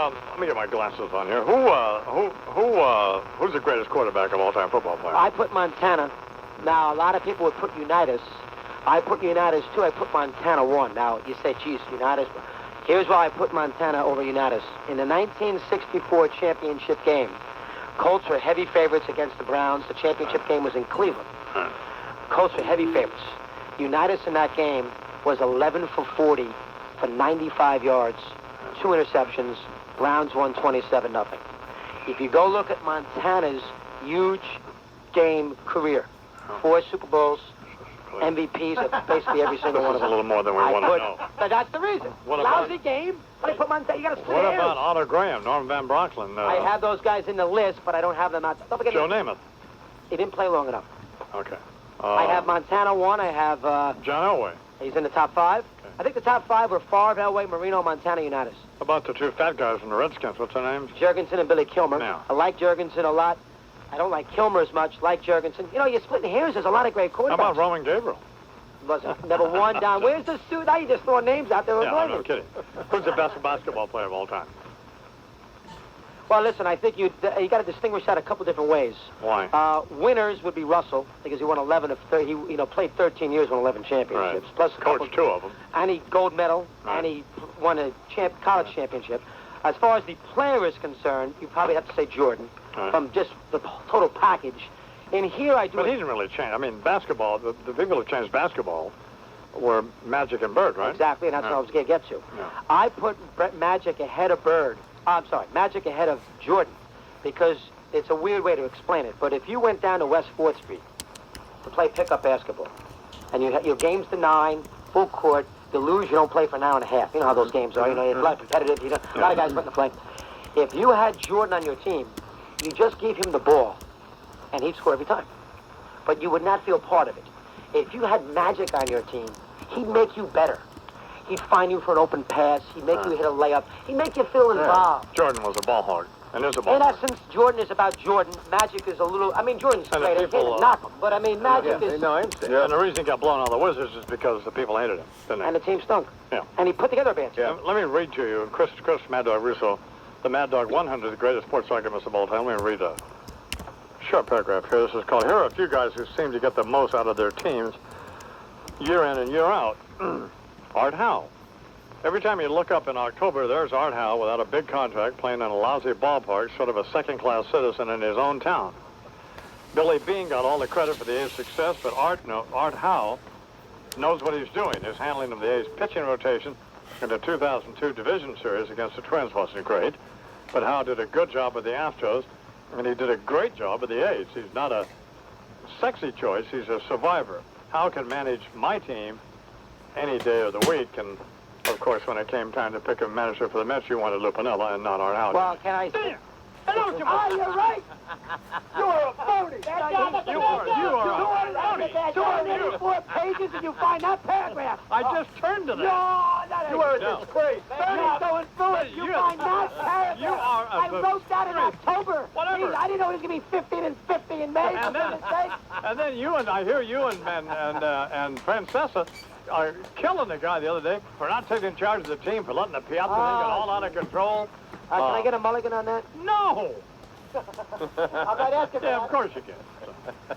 Let me get my glasses on here. Who's the greatest quarterback of all-time football player? I put Montana. Now, a lot of people would put Unitas. I put Unitas, too. I put Montana 1. Now, you say, geez, Unitas. Here's why I put Montana over Unitas. In the 1964 championship game, Colts were heavy favorites against the Browns. The championship game was in Cleveland. Colts were heavy favorites. Unitas in that game was 11 for 40 for 95 yards, 2 interceptions. Browns won 27-0. If you go look at Montana's huge game career, 4 Super Bowls, MVPs of basically every single one of them. A little more than we want to know. But that's the reason. Lousy game. But I put Montana. You got to split What hairs. about Otto Graham, Norm Van Brocklin? I have those guys in the list, but I don't have them out. Don't forget Joe Namath. He didn't play long enough. Okay. I have Montana 1. I have John Elway. He's in the top 5. Okay. I think the top 5 were Favre, Elway, Marino, Montana, Unitas. How about the 2 fat guys from the Redskins? What's their names? Jurgensen and Billy Kilmer. Yeah. I like Jurgensen a lot. I don't like Kilmer as much. Like Jurgensen. You know, you're splitting hairs. There's a lot of great quarterbacks. How about Roman Gabriel? Wasn't never won down. Where's the suit? Now you just throwing names out there. Yeah, I'm not kidding. Who's the best basketball player of all time? Well, listen, I think you got to distinguish that a couple different ways. Why? Winners would be Russell because he won 11 of 30. He played 13 years, won 11 championships. Right. Plus Coached 2 of them. And he gold medal, right. and he won a college championship. As far as the player is concerned, you probably have to say Jordan right. from just the total package. And here I do. But he didn't really change. I mean, basketball. The people who changed basketball were Magic and Bird, right? Exactly, and that's what I was going to get to. Yeah. I put Magic ahead of Bird. I'm sorry, Magic ahead of Jordan, because it's a weird way to explain it. But if you went down to West 4th Street to play pickup basketball, and your game's to 9, full court, you lose, you don't play for an hour and a half. You know how those games are. You know, it's a lot competitive. You know, a lot of guys put the flank. If you had Jordan on your team, you just gave him the ball, and he'd score every time. But you would not feel part of it. If you had Magic on your team, he'd make you better. He'd find you for an open pass. He'd make you hit a layup. He'd make you feel involved. Jordan was a ball hog, and is a ball In hog. essence, Jordan is about Jordan. Magic is a little... I mean, Jordan's And the great. I people, can't knock him. But, I mean, Magic is... No, I understand. Yeah. And the reason he got blown out of the Wizards is because the people hated him, didn't they? And the team stunk. Yeah. And he put together a band. Yeah. Let me read to you, Chris Mad Dog Russo, the Mad Dog 100, the greatest sports arguments of all time. Let me read a short paragraph here. This is called, here are a few guys who seem to get the most out of their teams year in and year out. Art Howe. Every time you look up in October, there's Art Howe without a big contract playing in a lousy ballpark, sort of a second-class citizen in his own town. Billy Bean got all the credit for the A's success, but Art Howe knows what he's doing. His handling of the A's pitching rotation in the 2002 Division Series against the Twins wasn't great, but Howe did a good job with the Astros, and he did a great job with the A's. He's not a sexy choice. He's a survivor. Howe can manage my team any day of the week, and of course, when it came time to pick a manager for the Mets, you wanted Lupinella and not Art Howe. Well, can I say... Hello, Jim. You're right. You're a phony. You are a phony. 284 pages and you find that paragraph. I just turned to that. No, that ain't... You are a disgrace. You're so influenced. You find that paragraph. You are a I wrote that in October. Whatever. Jeez, I didn't know it was going to be 15 and 50 in May. And then you and I hear you and Francesa are killing the guy the other day for not taking charge of the team, for letting the Piazza thing get all out of control. Can I get a mulligan on that? No! I'm not asking for Yeah, that. of course you can.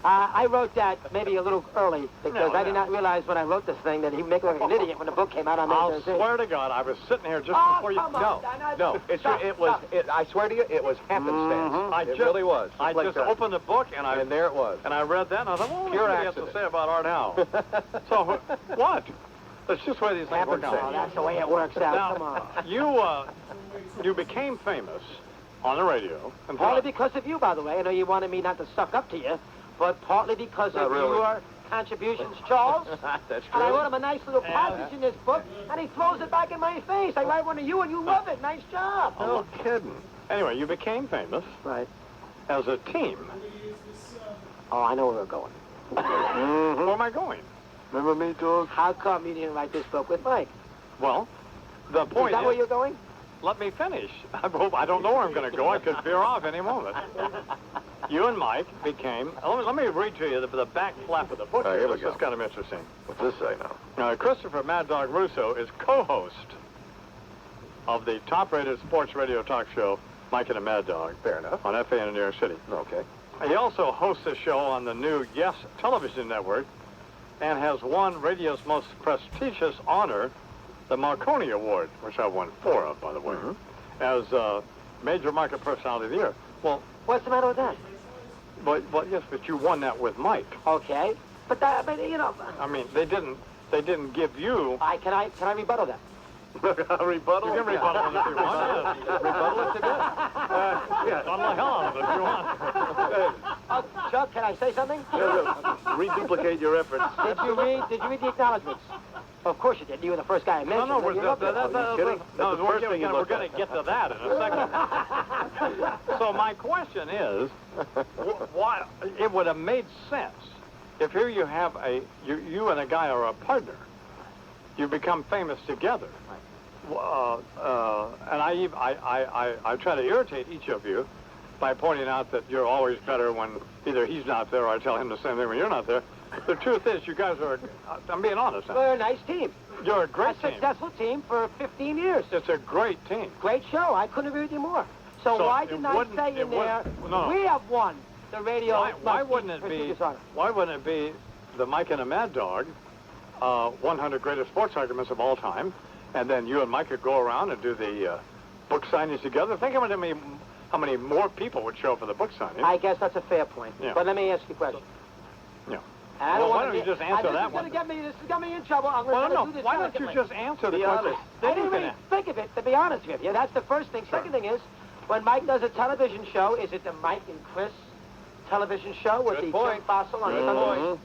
I wrote that maybe a little early because I did not realize when I wrote this thing that he'd make me look like an idiot when the book came out on May I'll 13th. swear to God, I was sitting here just Oh, before you... come on. No, I swear to you, it was happenstance. It really was. I just opened the book and there it was. And I read that and I thought, well, what Pure do you have to accident. say about Art Howe? So, what? That's just the way these things work Oh, out. that's the way it works out. Now, Come on. you became famous on the radio. And Partly because of you, by the way. I know you wanted me not to suck up to you, but partly because of your contributions, Charles. That's And I true. wrote him a nice little passage in this book, and he throws it back in my face. I write one to you, and you love it. Nice job. No kidding. Anyway, you became famous Right. as a team. Oh, I know where we're going. Where am I going? Remember me, dog? How come you didn't write this book with Mike? Well, the point Is that where you're going? let me finish. I don't know where I'm going to go. I could veer off any moment. You and Mike became... Let me read to you the back flap of the book. Here we This go. is kind of interesting. What's this say now? Christopher Mad Dog Russo is co-host of the top-rated sports radio talk show, Mike and the Mad Dog. Fair enough. On FAN in New York City. Okay. He also hosts a show on the new Yes television network and has won radio's most prestigious honor, the Marconi Award, which I won 4 of, by the way, as Major Market Personality of the Year. Well, What's the matter with that? yes, but you won that with Mike. Okay. But that, I mean, you know, I mean, they didn't give you. can I rebuttal that? Rebuttal? You can rebuttal it if you want. Rebuttal it to death. Yes, on the hell out of it if you want. Chuck, can I say something? Reduplicate your efforts. Did you read the acknowledgments? Of course you did. You were the first guy I mentioned. No, and you looked at it. we're going to get to that in a second. So my question is, why it would have made sense if here you have you and a guy are a partner, you become famous together. And I try to irritate each of you by pointing out that you're always better when either he's not there or I tell him the same thing when you're not there. The truth is, you guys are, I'm being honest now. We're a nice team. You're a great A team. successful team for 15 years. It's a great team. Great show. I couldn't agree with you more. So why didn't I say in there, we have won the radio Why wouldn't it be? prestigious honor? Why wouldn't it be the Mike and the Mad Dog, 100 greatest sports arguments of all time, and then you and Mike could go around and do the book signings together? Think of how many more people would show for the book signing. I guess that's a fair point. Yeah. But let me ask you a question. Yeah. I Well, don't why wanna don't you be- just answer that one? This is got me in trouble. I'm Well, going no. to do this Why don't you delicately. just answer the Be question? honest. I didn't really think of it, to be honest with you. That's the first thing. Second thing is, when Mike does a television show, is it the Mike and Chris television show with Good the point. Jim Fossil on Good Sundays? point.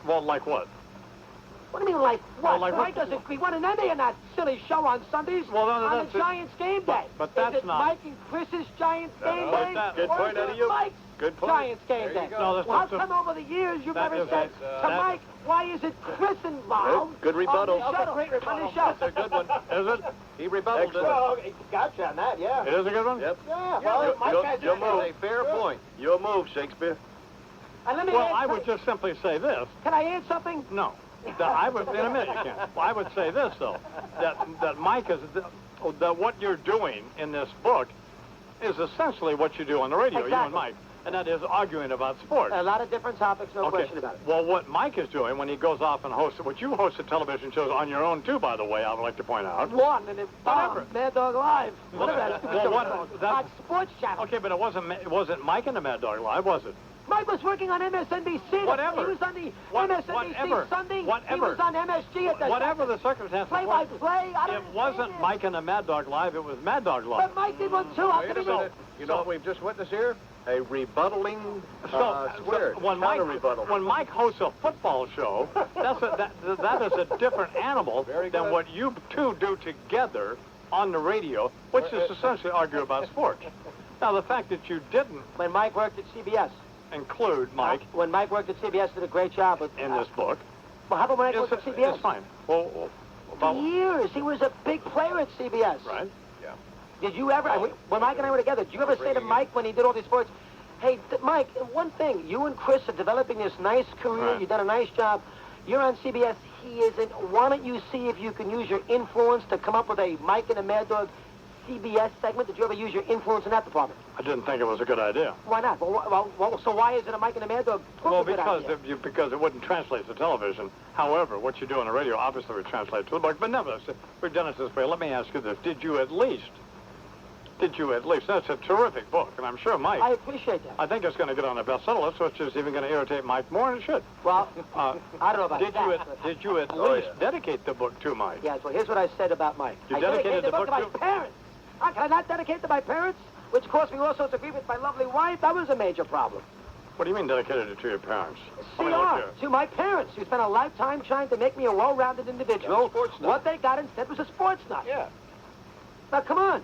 Well, like what? What do you mean, like what? Well, like Mike what? doesn't. We want an Emmy in that silly show on Sundays Well, no, on that's the it. Giants game day. But that's is it not- Mike and Chris's Giants game no, day? that- good or point is out it of you. Mike's Good point. Giants game There you day? go. No, that's Well, how not come over the years you've that never is said a- to that- Mike, why is it Chris involved? Good rebuttal. On the show? Great rebuttal. On the show. That's a good one. Is it? He rebutted it. Well, gotcha on that, yeah. It is a good one? Yep. Yeah, well, Mike has Your it. move. A fair point. Your move, Shakespeare. And let me Well, add I would something. just simply say this. Can I add something? No. I would, in a minute you can. Well, I would say this, though, that Mike is, that what you're doing in this book is essentially what you do on the radio, you and Exactly. Mike, and that is arguing about sports. A lot of different topics, no question about it. Well, what Mike is doing when he goes off and hosts, what you host television shows on your own, too, by the way, I would like to point out. One, and it Whatever. Mad Dog Live. Whatever that stupid Well, show what- was called. that- On Sports Channel. Okay, but it wasn't Mike and the Mad Dog Live, was it? Mike was working on MSNBC. Whatever. He was on the What- MSNBC whatever. Sunday. He Whatever. was on MSG at the Whatever the circumstances play-by-play. I don't it wasn't understand Mike and the Mad Dog Live, it was Mad Dog Live. But Mike did one too. How Wait could a he know? minute. You know what we've just witnessed here? A rebuttaling swear. when Counter-rebuttal. Mike hosts a football show, that is a different animal Very than good. what you two do together on the radio, which is essentially argue about sports. Now, the fact that you didn't When Mike worked at CBS. include Mike When Mike worked at CBS, did a great job with, in this book Well, how about when Mike is worked at CBS? fine. Well, For about, years, he was a big player at CBS. right? Did you ever, when Mike and I were together, did you ever say to Mike when he did all these sports, hey, Mike, one thing, you and Chris are developing this nice career, Right. you've done a nice job, you're on CBS, he isn't, why don't you see if you can use your influence to come up with a Mike and the Mad Dog CBS segment? Did you ever use your influence in that department? I didn't think it was a good idea. Why not? So why isn't a Mike and the Mad Dog book Well, a good idea? because it wouldn't translate to television. However, what you do on the radio obviously would translate to the book. But nevertheless, we've done it this way. Let me ask you this. Did you at least, that's a terrific book, and I'm sure Mike, I appreciate that. I think it's going to get on the bestseller list, which is even going to irritate Mike more, and it should. Well, Uh, I don't know about did that. you but- did you at Oh, least yeah. dedicate the book to Mike? Yes, well, here's what I said about Mike. You I dedicated the book book to my parents. Can I not dedicate to my parents? Which cost me all sorts of grief with my lovely wife. That was a major problem. What do you mean dedicated it to your parents? I mean, look CR, here. to my parents, who spent a lifetime trying to make me a well-rounded individual. Yeah, sports nut. What they got instead was a sports nut. Yeah. Now, come on.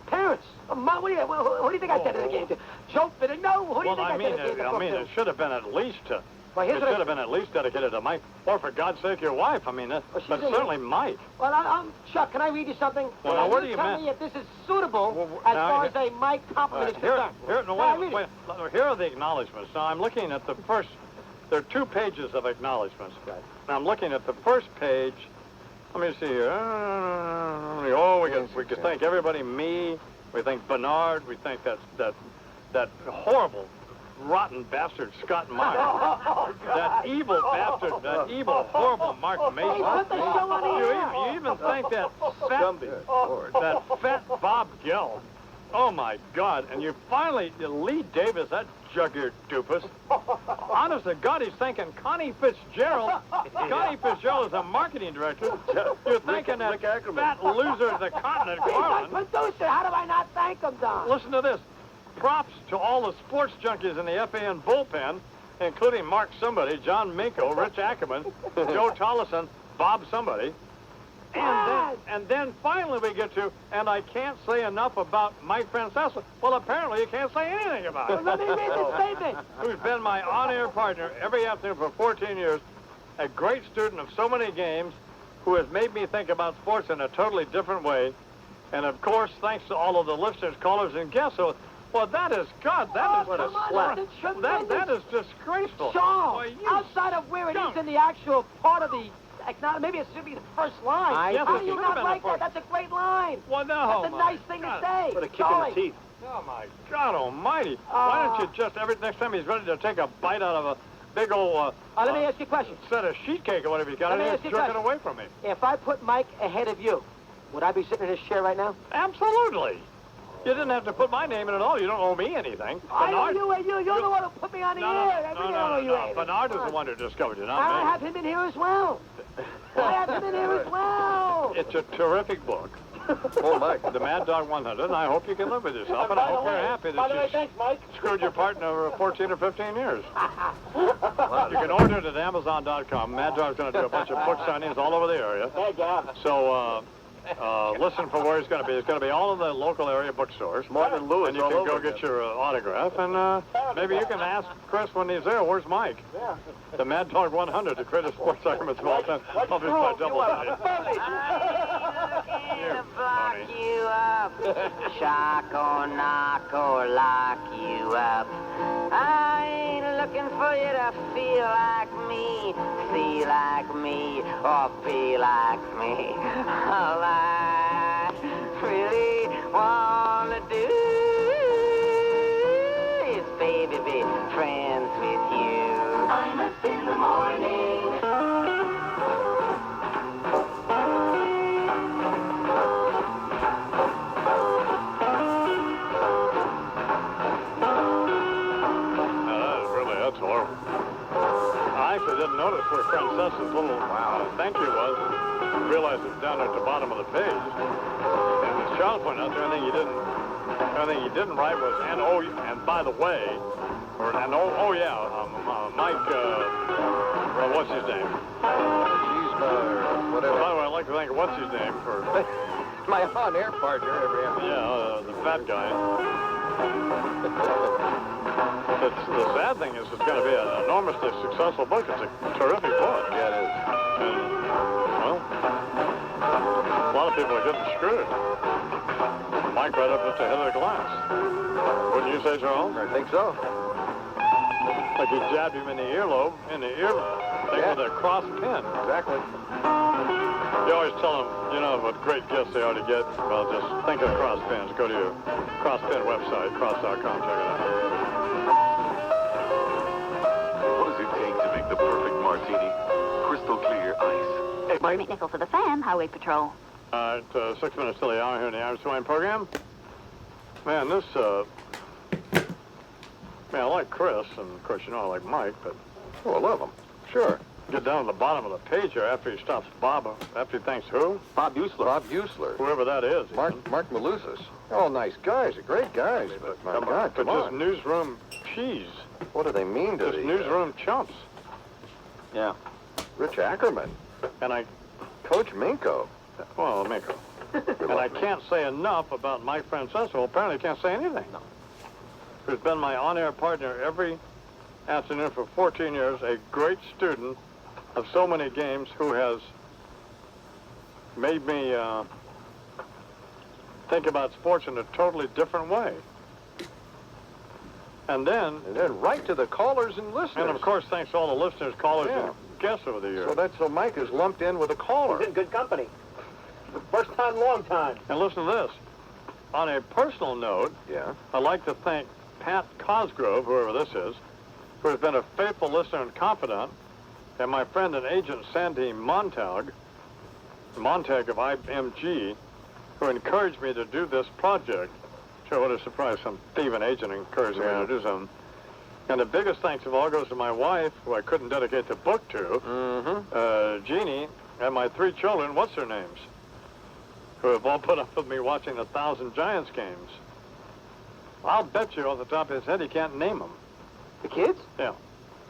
Parents. What do you think I dedicated to? Joe Fitting? No, who do you Well, think I I mean, dedicated the book to? it should have been at least Well, it here's should what have been at least dedicated to Mike, or for God's sake, your wife. I mean, she's but in certainly Mike. Well, Chuck, can I read you something? Well, now, what do you you tell mean? me if this is suitable Well, as now, far as a Mike compliment is concerned. Here, Can I read it? here are the acknowledgments. Now, I'm looking at the first, there are 2 pages of acknowledgments. Right. Now, I'm looking at the first page, Let me see here. We could thank everybody. Me. We thank Bernard. We thank that horrible, rotten bastard Scott Meyer. That evil bastard. That evil, horrible Mark Mason. Put the show on the air. You even thank that fat Bob Gelb. Oh my God! And you finally, Lee Davis, that jug-eared doofus. Honest to God, he's thanking Connie Fitzgerald. Connie Fitzgerald is a marketing director. You're thanking that fat loser at the Continent, He's Carlin. my producer. How do I not thank him, Don? Listen to this. Props to all the sports junkies in the FAN bullpen, including Mark Somebody, John Minko, Rich Ackerman, Joe Tollison, Bob Somebody. And then finally we get to, and I can't say enough about Mike Francesa. Well, apparently you can't say anything about it. Let me read the statement. Who's been my on-air partner every afternoon for 14 years, a great student of so many games, who has made me think about sports in a totally different way. And of course, thanks to all of the listeners, callers, and guests. So, well, that is, God, that is what a slap. That is disgraceful. Sean, Boy, you outside of where it skunk. is in the actual part of the, maybe it should be the first line. Yes, How it do you should not have been like the that? first. That's a great line. Well, no, That's a my nice thing God. to say. What a kick in the teeth. Oh, my God almighty. Why don't you just, next time he's ready to take a bite out of a big old Let me ask you a question. set of sheet cake or whatever he's got, Let me and ask he's you a jerking question. away from me. If I put Mike ahead of you, would I be sitting in this chair right now? Absolutely. You didn't have to put my name in at all. You don't owe me anything. I know Bernard- you're the one who put me on the air. Every day I know you ain't. Bernard is the one who discovered you, not I me. have him in here as well. I have him in here as well. It's a terrific book. Oh, Mike. The Mad Dog 100, and I hope you can live with yourself, and I hope you're happy that you thanks, Mike. screwed your partner over 14 or 15 years. You can order it at Amazon.com. Mad Dog's going to do a bunch of book signings all over the area. So, listen for where he's going to be. It's going to be all in the local area bookstores. Martin Lewis And you all can over go again. get your autograph, and maybe you can ask Chris when he's there, where's Mike? Yeah. The Mad Dog 100, the greatest sports arguments of all time, published by Doubleday. Block you up, shock or knock or lock you up. I ain't looking for you to feel like me, see like me, or be like me. All I really wanna do is, baby, be friends with you. I'm up in the morning. That's horrible. I actually didn't notice where Francesa's little thank you was. Realized it was down at the bottom of the page. And as Charles pointed out, the only thing he didn't write was and by the way, Mike. What's his name? Whatever. By the way, I'd like to thank what's his name for My on-air partner every afternoon. the fat guy. The sad thing is it's going to be an enormously successful book. It's a terrific book. Yeah, it is. And, well, a lot of people are getting screwed. Mike right up at the head of the glass. Wouldn't you say, Charles? I think so. Like he jabbed him in the earlobe, in the ear thing with a cross pin. Exactly. You always tell them, what great gifts they are to get. Well, just think of cross pins. Go to your cross pin website, cross.com. Check it out. What does it take to make the perfect martini? Crystal clear ice. Marty McNichol for the FAM Highway Patrol. At 6 minutes till the hour here in the Irish Wine program. Man, this, I like Chris, and of course, I like Mike, but Oh, I love him. Sure. get down to the bottom of the page here after he stops Bob, after he thanks who? Bob Usler. Whoever that is. Mark Malusas. All nice guys. They're great guys. But my God, But come just on. newsroom cheese. What do they mean to Just the newsroom chumps. Yeah. Rich Ackerman, And Coach Minko. well, Miko. And I can't say enough about Mike Francesa. Well, apparently I can't say anything. No. Who's been my on-air partner every afternoon for 14 years, a great student of so many games, who has made me think about sports in a totally different way. And then And then right to the callers and listeners. And of course, thanks to all the listeners, callers, Yeah. and guests over the years. So Mike is lumped in with a caller. He's in good company. First time, long time. And listen to this. On a personal note, Yeah. I'd like to thank Pat Cosgrove, whoever this is, who has been a faithful listener and confidant, and my friend and agent Sandy Montag of IMG, who encouraged me to do this project. Sure, what a surprise, some thieving agent encouraged me to do something. And the biggest thanks of all goes to my wife, who I couldn't dedicate the book to, Jeannie, and my 3 children, what's their names, who have all put up with me watching 1,000 Giants games. I'll bet you off the top of his head he can't name them. The kids? Yeah.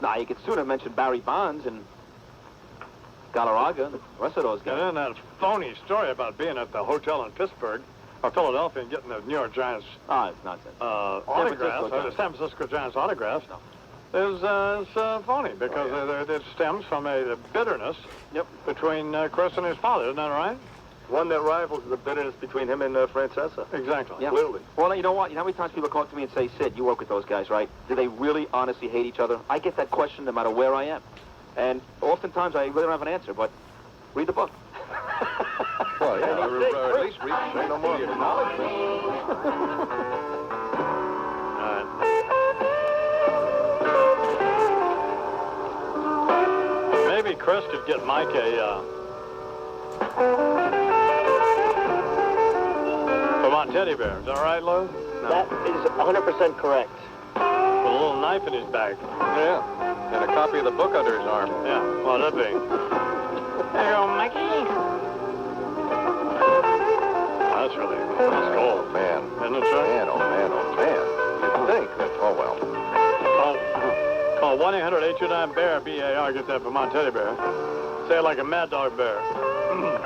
Nah, you could sooner mention Barry Bonds and Galarraga and the rest of those And guys. then that phony story about being at the hotel in Pittsburgh or Philadelphia and getting the New York Giants Ah, it's nonsense. autographs, or the San Francisco Giants autographs, is phony because it stems from a bitterness between Chris and his father. Isn't that right? One that rivals the bitterness between him and Francesa. Exactly. Yeah. Clearly. Well, you know what? You know how many times people come up to me and say, Sid, you work with those guys, right? Do they really honestly hate each other? I get that question no matter where I am. And oftentimes I really don't have an answer, but read the book. Well, yeah, or at least read Say No More. Maybe Chris could get Mike a Vermont teddy bear. Is that right, Lou? That is 100% correct. With a little knife in his bag. Yeah. And a copy of the book under his arm. Yeah, well, that'd be. There you go, Mikey. That's really cool. Man. Isn't it, sir? Man, oh man, oh man. You'd think that, oh well. Call 1-800-829-BEAR, B-A-R, get that Vermont teddy bear. Say it like a Mad Dog bear.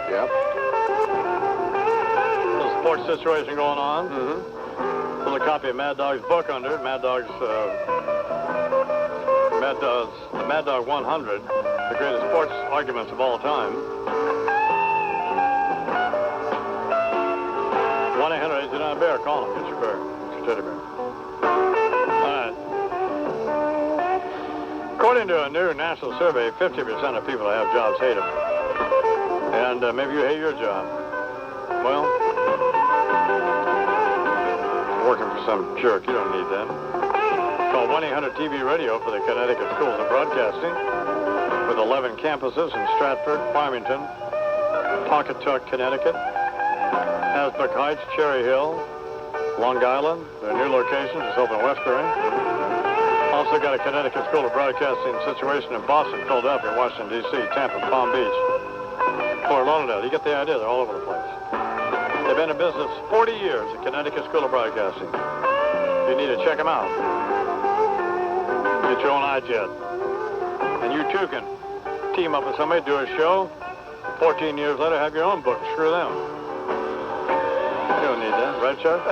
Yep. Little sports situation going on. Mm-hmm. There's a copy of Mad Dog's book under it. Mad Dog 100, the greatest sports arguments of all time. 1-800-829-BEAR, call him, get your bear, get your teddy bear. All right. According to a new national survey, 50% of people that have jobs hate them. And maybe you hate your job. Well, working for some jerk, you don't need that. Call 1-800-TV-RADIO for the Connecticut Schools of Broadcasting, with 11 campuses in Stratford, Farmington, Pawcatuck, Connecticut, Hasbrook Heights, Cherry Hill, Long Island. Their new locations is open in Westbury. Also got a Connecticut School of Broadcasting situation in Boston, Philadelphia, Washington, D.C., Tampa, Palm Beach, Fort Lauderdale. You get the idea. They're all over the place. They've been in business 40 years, the Connecticut School of Broadcasting. You need to check them out. Get your own iJet. And you, too, can team up with somebody, do a show. 14 years later, have your own book. Screw them. You don't need that. Right, Chuck?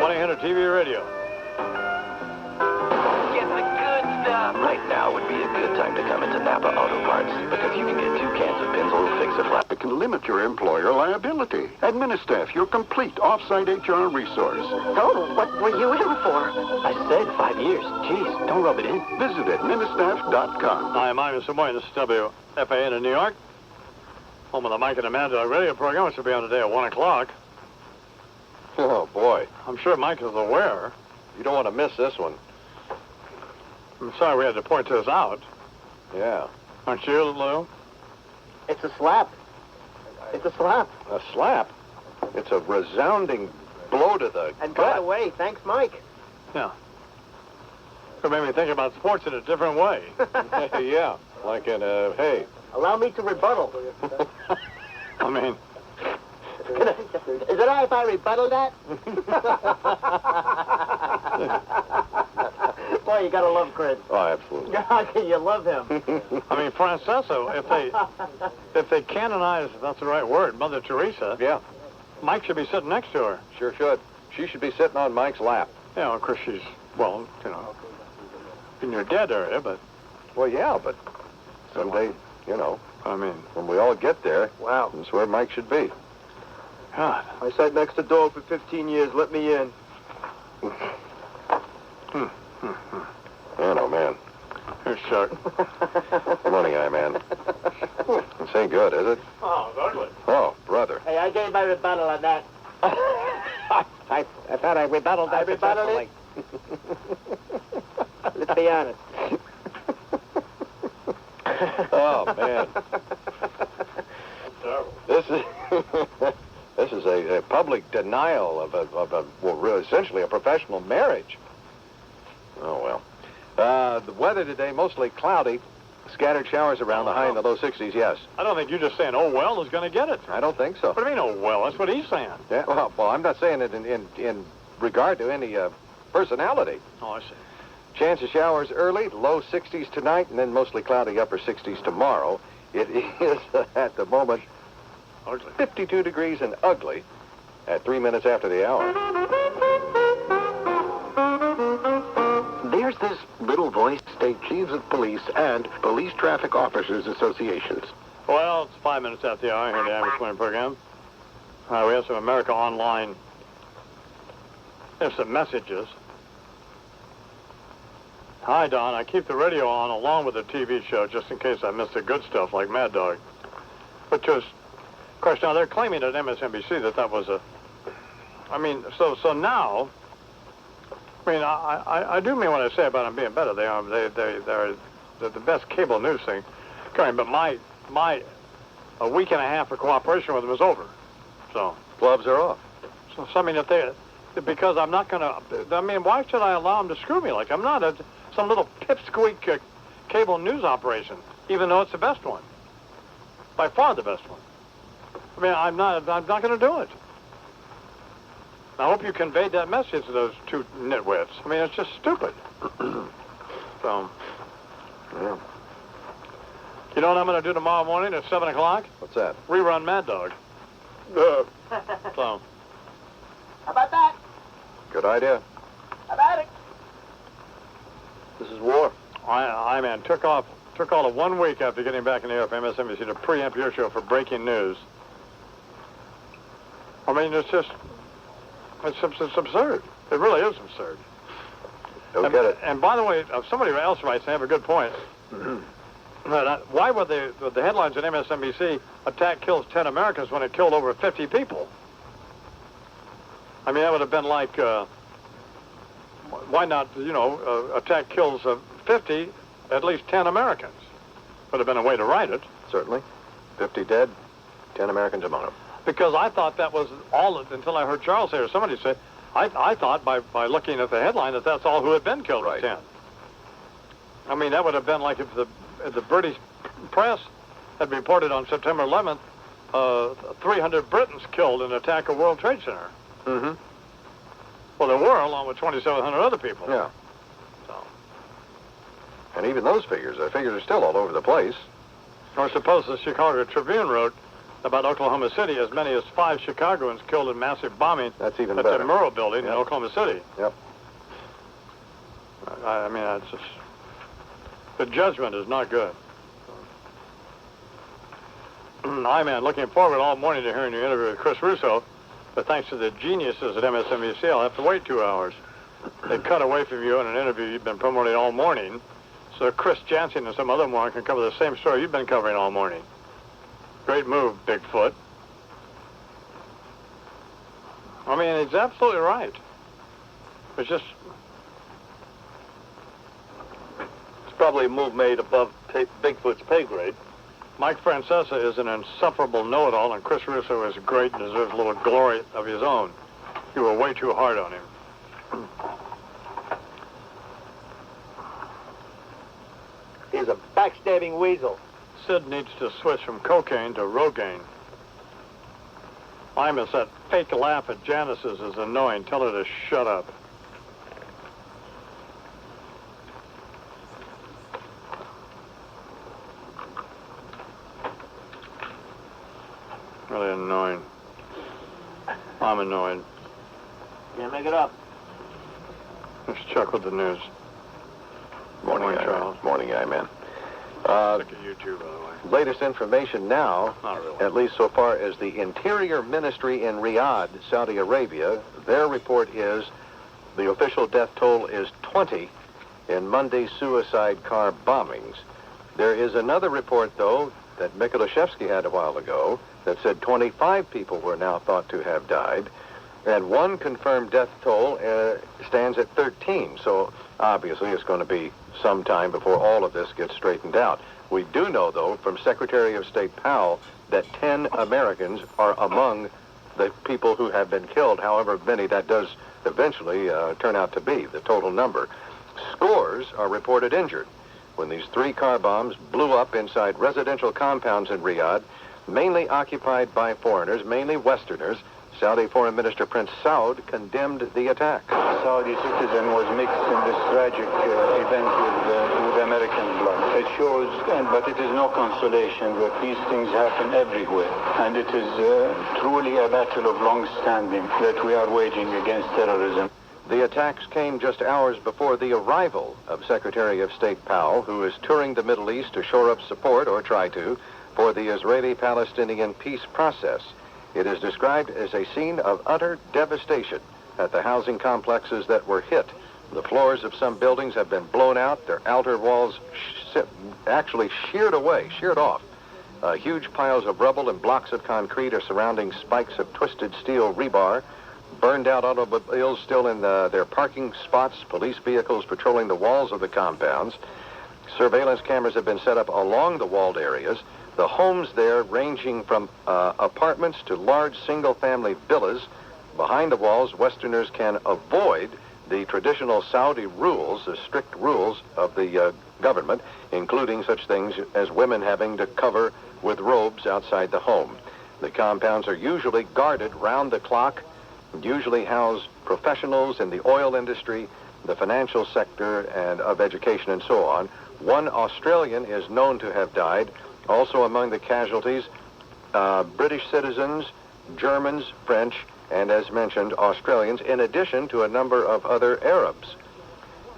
1-800-TV-RADIO. Get the good stuff. Right now would be a good time to come into Napa Auto Parts because you can get 2 cans of Pennzoil Fix-A-Flat. It can limit your employer liability. Administaff, your complete off-site HR resource. Oh, what were you in for? I said 5 years. Jeez, don't rub it in. Visit administaff.com. Hi, I'm imus611. This is WFAN in New York. Home of the Mike and the Mad Dog radio program, which will be on today at 1 o'clock. Oh, boy. I'm sure Mike is aware. You don't want to miss this one. I'm sorry we had to point this out. Yeah. Aren't you, Lou? It's a slap. It's a slap. A slap. It's a resounding blow to the And by the way, thanks, Mike. Yeah. It made me think about sports in a different way. Yeah. Like in a, hey. Allow me to rebuttal. I mean, Is it all right if I rebuttal that? Boy, you gotta love Chris. Oh, absolutely. You love him. I mean, Francesa, if they canonize, if that's the right word, Mother Teresa, Yeah, Mike should be sitting next to her. sure should. She should be sitting on Mike's lap. Yeah, of course she's, well, you know, in your dead area, but, Well, yeah, but someday, you know, I mean, when we all get there, Wow. that's where Mike should be. God. I sat next to Dog for 15 years. Let me in. Man, oh man. Shuck. Good morning, I-Man. This ain't good, is it? Oh, it's ugly. Oh, brother. Hey, I gave my rebuttal on that. I thought I rebutted that successfully. Let's be honest. Oh, man. This is this is a public denial of well, really, essentially a professional marriage. Oh, well. The weather today, mostly cloudy. Scattered showers around, the high in the low 60s, yes. I don't think you just saying, oh, well, is going to get it. I don't think so. What do you mean, oh, well? That's what he's saying. Yeah, well, I'm not saying it in regard to any personality. Oh, I see. Chance of showers early, low 60s tonight, and then mostly cloudy upper 60s tomorrow. It is, at the moment, Ugly. 52 degrees and ugly at 3 minutes after the hour. There's this little voice, state chiefs of police and police traffic officers associations. Well, it's 5 minutes after the hour here in the Average Morning Program. We have some America Online. There's some messages. Hi, Don. I keep the radio on along with the TV show just in case I miss the good stuff like Mad Dog. Which is, of course, now they're claiming at MSNBC that was a... I mean, so now... I mean, I do mean what I say about them being better. They're the best cable news thing going. But my a week and a half of cooperation with them is over. So Gloves are off. So I mean, because I'm not gonna. I mean, why should I allow them to screw me? Like I'm not some little pipsqueak cable news operation, even though it's the best one, by far the best one. I mean, I'm not gonna do it. I hope you conveyed that message to those two nitwits. I mean, it's just stupid. So, Yeah. You know what I'm going to do tomorrow morning at 7 o'clock? What's that? Rerun Mad Dog. So, How about that? Good idea. How about it? This is war. I man, took all of 1 week after getting back in the air for MSNBC to preempt your show for breaking news. I mean, it's absurd. It really is absurd. Don't get it. And by the way, somebody else writes, they have a good point. Why would the headlines on MSNBC, attack kills 10 Americans when it killed over 50 people? I mean, that would have been like, why not, attack kills 50, at least 10 Americans? Would have been a way to write it. Certainly. 50 dead, 10 Americans among them. Because I thought that was all, until I heard Charles say, or somebody say, I thought by looking at the headline that that's all who had been killed at 10. I mean, that would have been like if the British press had reported on September 11th, 300 Britons killed in an attack of World Trade Center. Mm-hmm. Well, there were, along with 2,700 other people. Yeah. So. And even those figures are still all over the place. Or suppose the Chicago Tribune wrote about Oklahoma City, as many as 5 Chicagoans killed in massive bombing That's even at better. the Murrow building in Oklahoma City. Yep. I mean, that's just... The judgment is not good. Man, looking forward all morning to hearing your interview with Chris Russo, but thanks to the geniuses at MSNBC, I'll have to wait 2 hours. They cut away from you in an interview you've been promoting all morning, so Chris Jansen and some other moron can cover the same story you've been covering all morning. Great move, Bigfoot. I mean, he's absolutely right. It's just... It's probably a move made above Bigfoot's pay grade. Mike Francesa is an insufferable know-it-all, and Chris Russo is great and deserves a little glory of his own. You were way too hard on him. He's a backstabbing weasel. Sid needs to switch from cocaine to Rogaine. Imus, that fake laugh at Janice's is annoying. Tell her to shut up. Really annoying. I'm annoyed. Can't make it up. Let's check with the news. Morning, Charles. Morning, man. Look at you too, by the way. Latest information now, Not really. at least so far as the Interior Ministry in Riyadh, Saudi Arabia, their report is the official death toll is 20 in Monday's suicide car bombings. There is another report, though, that Mikolashevsky had a while ago that said 25 people were now thought to have died, and one confirmed death toll stands at 13. So obviously it's going to be some time before all of this gets straightened out. We do know, though, from Secretary of State Powell that 10 Americans are among the people who have been killed, however many that does eventually turn out to be, the total number. Scores are reported injured when these 3 car bombs blew up inside residential compounds in Riyadh, mainly occupied by foreigners, mainly Westerners. Saudi Foreign Minister Prince Saud condemned the attack. Saudi citizen was mixed in this tragic event with American blood. It shows, but it is no consolation that these things happen everywhere. And it is truly a battle of long standing that we are waging against terrorism. The attacks came just hours before the arrival of Secretary of State Powell, who is touring the Middle East to shore up support, or try to, for the Israeli-Palestinian peace process. It is described as a scene of utter devastation at the housing complexes that were hit. The floors of some buildings have been blown out, their outer walls actually sheared off. Huge piles of rubble and blocks of concrete are surrounding spikes of twisted steel rebar. Burned out automobiles still in their parking spots, police vehicles patrolling the walls of the compounds. Surveillance cameras have been set up along the walled areas. The homes there ranging from apartments to large single-family villas. Behind the walls, Westerners can avoid the traditional Saudi rules, the strict rules of the government, including such things as women having to cover with robes outside the home. The compounds are usually guarded round the clock, usually house professionals in the oil industry, the financial sector, and of education and so on. One Australian is known to have died. Also among the casualties, British citizens, Germans, French, and as mentioned, Australians, in addition to a number of other Arabs.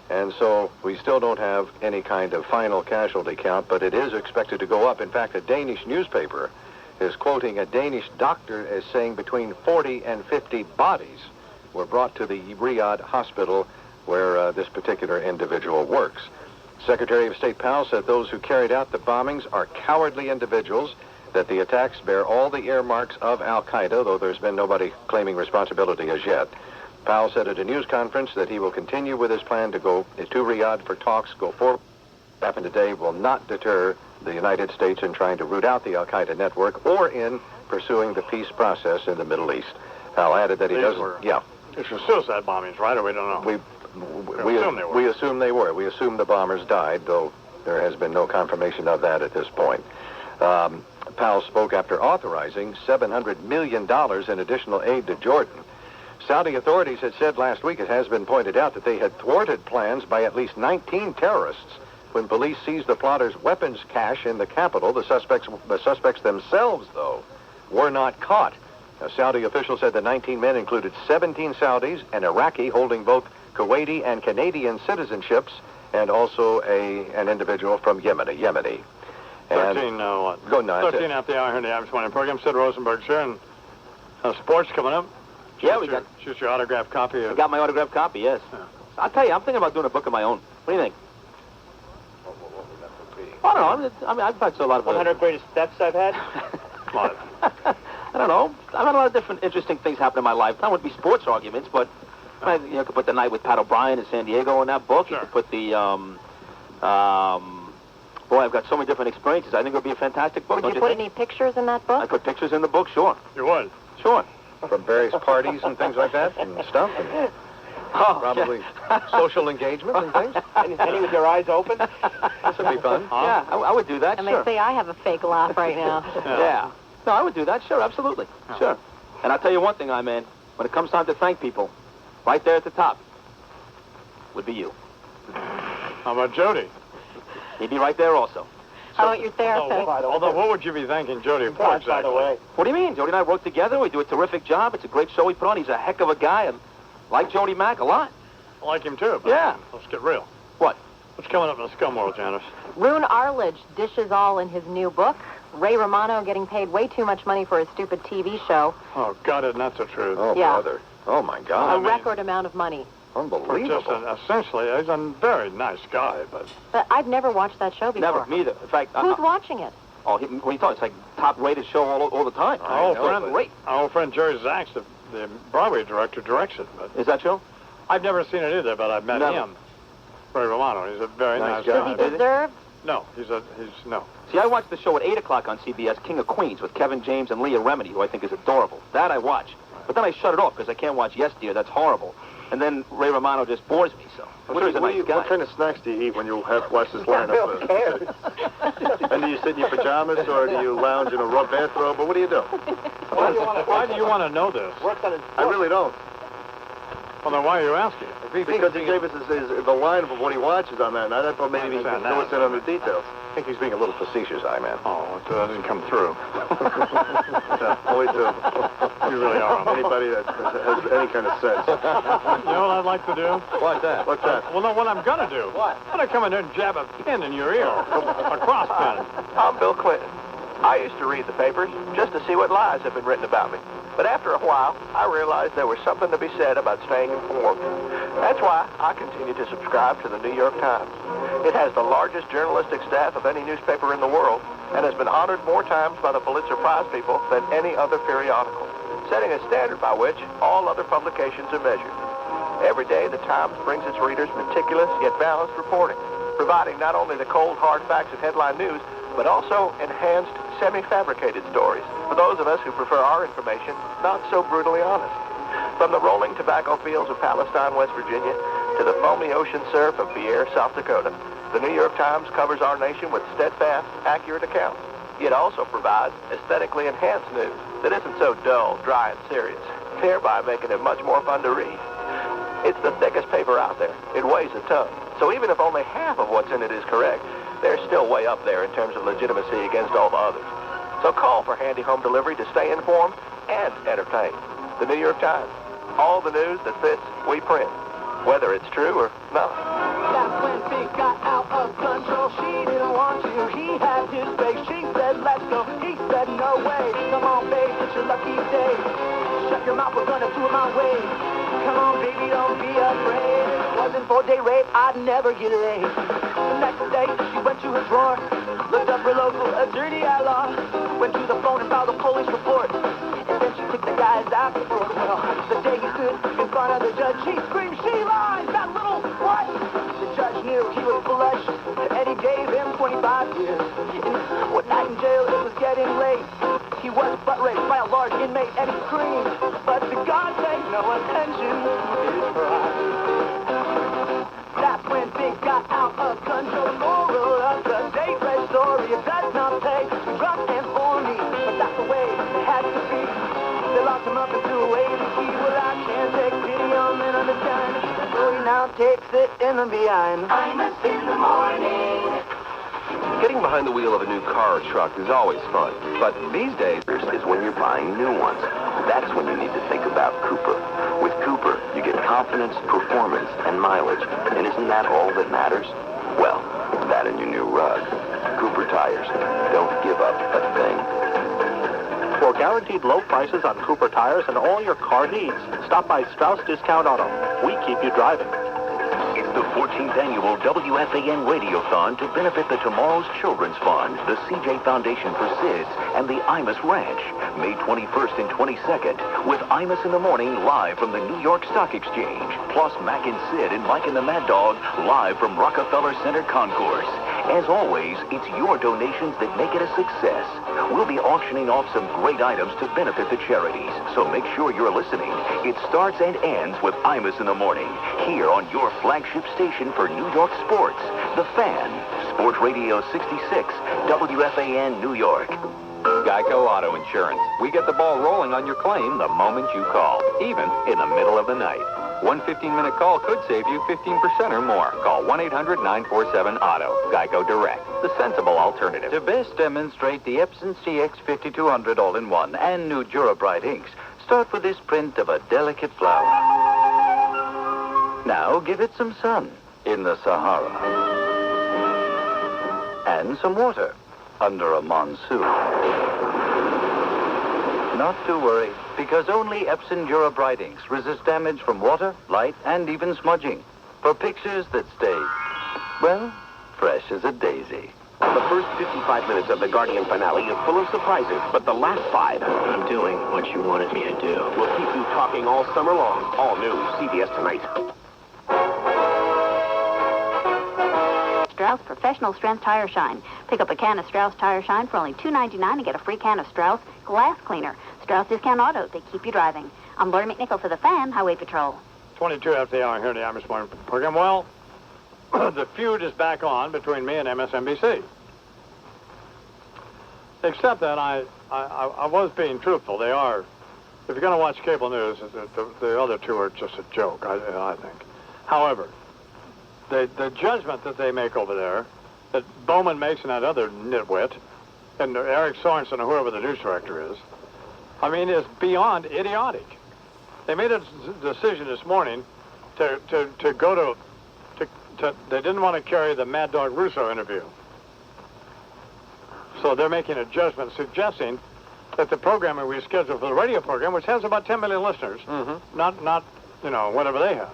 And so we still don't have any kind of final casualty count, but it is expected to go up. In fact, a Danish newspaper is quoting a Danish doctor as saying between 40 and 50 bodies were brought to the Riyadh hospital where this particular individual works. Secretary of State Powell said those who carried out the bombings are cowardly individuals, that the attacks bear all the earmarks of Al-Qaeda, though there's been nobody claiming responsibility as yet. Powell said at a news conference that he will continue with his plan to go to Riyadh for talks, go forward. What happened today will not deter the United States in trying to root out the Al-Qaeda network or in pursuing the peace process in the Middle East. Powell added that he doesn't... Yeah. It's for suicide bombings, right? Or we don't know? We assume they were. We assume the bombers died, though there has been no confirmation of that at this point. Powell spoke after authorizing $700 million in additional aid to Jordan. Saudi authorities had said last week, it has been pointed out, that they had thwarted plans by at least 19 terrorists. When police seized the plotters' weapons cache in the capital, the suspects themselves, though, were not caught. A Saudi official said the 19 men included 17 Saudis, an Iraqi holding both Kuwaiti and Canadian citizenships, and also an individual from Yemen, a Yemeni. 13, what? Go, no, 13 after the hour here in the Average Morning Program. Sid Rosenberg's here, and sports coming up. Choose your autographed copy. I got my autographed copy, yes. Yeah. I'll tell you, I'm thinking about doing a book of my own. What do you think? I don't know. I mean, I've had a lot of... 100 greatest steps I've had? What? I don't know. I've had a lot of different interesting things happen in my life. That wouldn't be sports arguments, but you could put the night with Pat O'Brien in San Diego in that book. Sure. You could put the... boy, I've got so many different experiences. I think it would be a fantastic book. Would you put any pictures in that book? I put pictures in the book, sure. You would? Sure. From various parties and things like that and stuff? And probably social engagement and things? Any with your eyes open? This would be fun. Yeah, I would do that, and sure. they say I have a fake laugh right now. Yeah. No, I would do that, sure, absolutely. Sure. And I'll tell you one thing, man. When it comes time to thank people, right there at the top would be you. How about Jody? He'd be right there also. How about your therapist? Although, what would you be thanking Jody for exactly? By the way. What do you mean? Jody and I work together. We do a terrific job. It's a great show we put on. He's a heck of a guy. I like Jody Mack a lot. I like him too. But Yeah. Let's get real. What? What's coming up in the scum world, Janice? Rune Arledge dishes all in his new book. Ray Romano getting paid way too much money for a stupid TV show. Oh, God, isn't that the truth? Oh, Yeah. brother. Oh, my God. A record amount of money. Unbelievable. Essentially, he's a very nice guy, but... But I've never watched that show before. Never, me either. In fact, Who's watching it? Oh, what are you talking? It's like top-rated show all the time. Our old friend Jerry Zaks, the Broadway director, directs it. But is that true? I've never seen it either, but I've met him. Ray Romano. He's a very nice guy. Does he deserve? No, no. See, I watched the show at 8 o'clock on CBS, King of Queens, with Kevin James and Leah Remini, who I think is adorable. That I watch. But then I shut it off because I can't watch Yes Dear. That's horrible. And then Ray Romano just bores me, so. What kind of snacks do you eate when you watch this lineup? And do you sit in your pajamas, or do you lounge in a rough bathrobe, or what do you do? Why do you want to know this? I really don't. Well, then why are you asking? Because he gave us the lineup of what he watches on that night. I thought maybe he could fill us in on the details. I think he's being a little facetious, I-Man. Oh, that didn't come through. Only to You really are. anybody that has any kind of sense. You know what I'd like to do? What's that? What's that? Well, no, what I'm going to do. What? I'm going to come in there and jab a pin in your ear. A cross pin. I'm Bill Clinton. I used to read the papers just to see what lies have been written about me. But after a while, I realized there was something to be said about staying informed. That's why I continue to subscribe to the New York Times. It has the largest journalistic staff of any newspaper in the world and has been honored more times by the Pulitzer Prize people than any other periodical, setting a standard by which all other publications are measured. Every day, the Times brings its readers meticulous yet balanced reporting, providing not only the cold, hard facts of headline news, but also enhanced, semi-fabricated stories for those of us who prefer our information not so brutally honest. From the rolling tobacco fields of Palestine, West Virginia, to the foamy ocean surf of Pierre, South Dakota, the New York Times covers our nation with steadfast, accurate accounts. It also provides aesthetically enhanced news that isn't so dull, dry, and serious, thereby making it much more fun to read. It's the thickest paper out there. It weighs a ton. So even if only half of what's in it is correct, they're still way up there in terms of legitimacy against all the others. So call for handy home delivery to stay informed and entertained. The New York Times. All the news that fits, we print. Whether it's true or not. That's when Big got out of control. She didn't want to. He had his way. She said, let's go. He said, no way. Come on, babe. It's your lucky day. Shut your mouth. We're gonna do it my way. Come on, baby. Don't be afraid. If it wasn't for day rape, I'd never get laid. The next day, she went to her drawer, looked up her local attorney at law, went to the phone and filed a police report, and then she took the guy's afterward. Well, the day he stood in front of the judge, he screamed, she lies, that little what? The judge knew he was blush, and he gave him 25 years. And one night in jail, it was getting late. He was butt raped by a large inmate, and he screamed, but to God take no attention to his pride. That's when Big got out of control. Moral of the day, fresh story. It does not pay to run and for me, but that's the way it had to be. They locked him up and threw away the key. Well, I can't take pity on men on the time, so he now takes it in the behind. Imus in the morning. Getting behind the wheel of a new car or truck is always fun, but these days is when you're buying new ones. That's when you need to think about Cooper. With Cooper, you get confidence, performance, and mileage. And isn't that all that matters? Well, that and your new rug. Cooper tires. Don't give up a thing. For guaranteed low prices on Cooper tires and all your car needs, stop by Strauss Discount Auto. We keep you driving. It's the 14th annual WFAN Radiothon to benefit the Tomorrow's Children's Fund, the CJ Foundation for SIDS, and the Imus Ranch. May 21st and 22nd, with Imus in the Morning live from the New York Stock Exchange, plus Mac and Sid and Mike and the Mad Dog live from Rockefeller Center Concourse. As always, it's your donations that make it a success. We'll be auctioning off some great items to benefit the charities, so make sure you're listening. It starts and ends with Imus in the Morning, here on your flagship station for New York sports, The Fan, Sports Radio 66, WFAN New York. Geico Auto Insurance. We get the ball rolling on your claim the moment you call, even in the middle of the night. One 15-minute call could save you 15% or more. Call 1-800-947-AUTO. Geico Direct, the sensible alternative. To best demonstrate the Epson CX5200 All-in-One and new Durabright inks, start with this print of a delicate flower. Now give it some sun in the Sahara. And some water under a monsoon. Not to worry, because only Epson Dura Bright Inks resist damage from water, light, and even smudging. For pictures that stay, well, fresh as a daisy. The first 55 minutes of the Guardian finale is full of surprises, but the last 5... I'm doing what you wanted me to do. Will keep you talking all summer long. All new, CBS Tonight. Strauss Professional Strength Tire Shine. Pick up a can of Strauss Tire Shine for only $2.99 and get a free can of Strauss Glass Cleaner. Strauss Discount Auto. They keep you driving. I'm Lori McNichol for the Fan Highway Patrol. 22 after the hour here in the Amish Morning program. Well, the feud is back on between me and MSNBC. Except that I was being truthful. They are, if you're going to watch cable news, the other two are just a joke, I think. However, the judgment that they make over there, that Bowman makes and that other nitwit, and Eric Sorensen or whoever the news director is, I mean, is beyond idiotic. They made a decision this morning to go to they didn't want to carry the Mad Dog Russo interview. So they're making a judgment suggesting that the programming we scheduled for the radio program, which has about 10 million listeners, not whatever they have.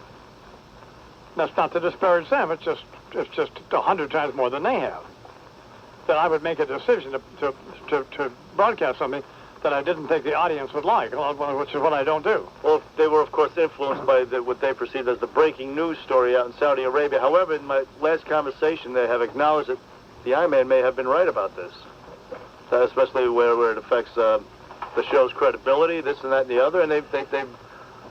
That's not to disparage them. It's just 100 times more than they have. That I would make a decision to broadcast something that I didn't think the audience would like, which is what I don't do. Well, they were, of course, influenced by what they perceived as the breaking news story out in Saudi Arabia. However, in my last conversation, they have acknowledged that the I-Man may have been right about this, especially where it affects the show's credibility, this and that and the other, and they've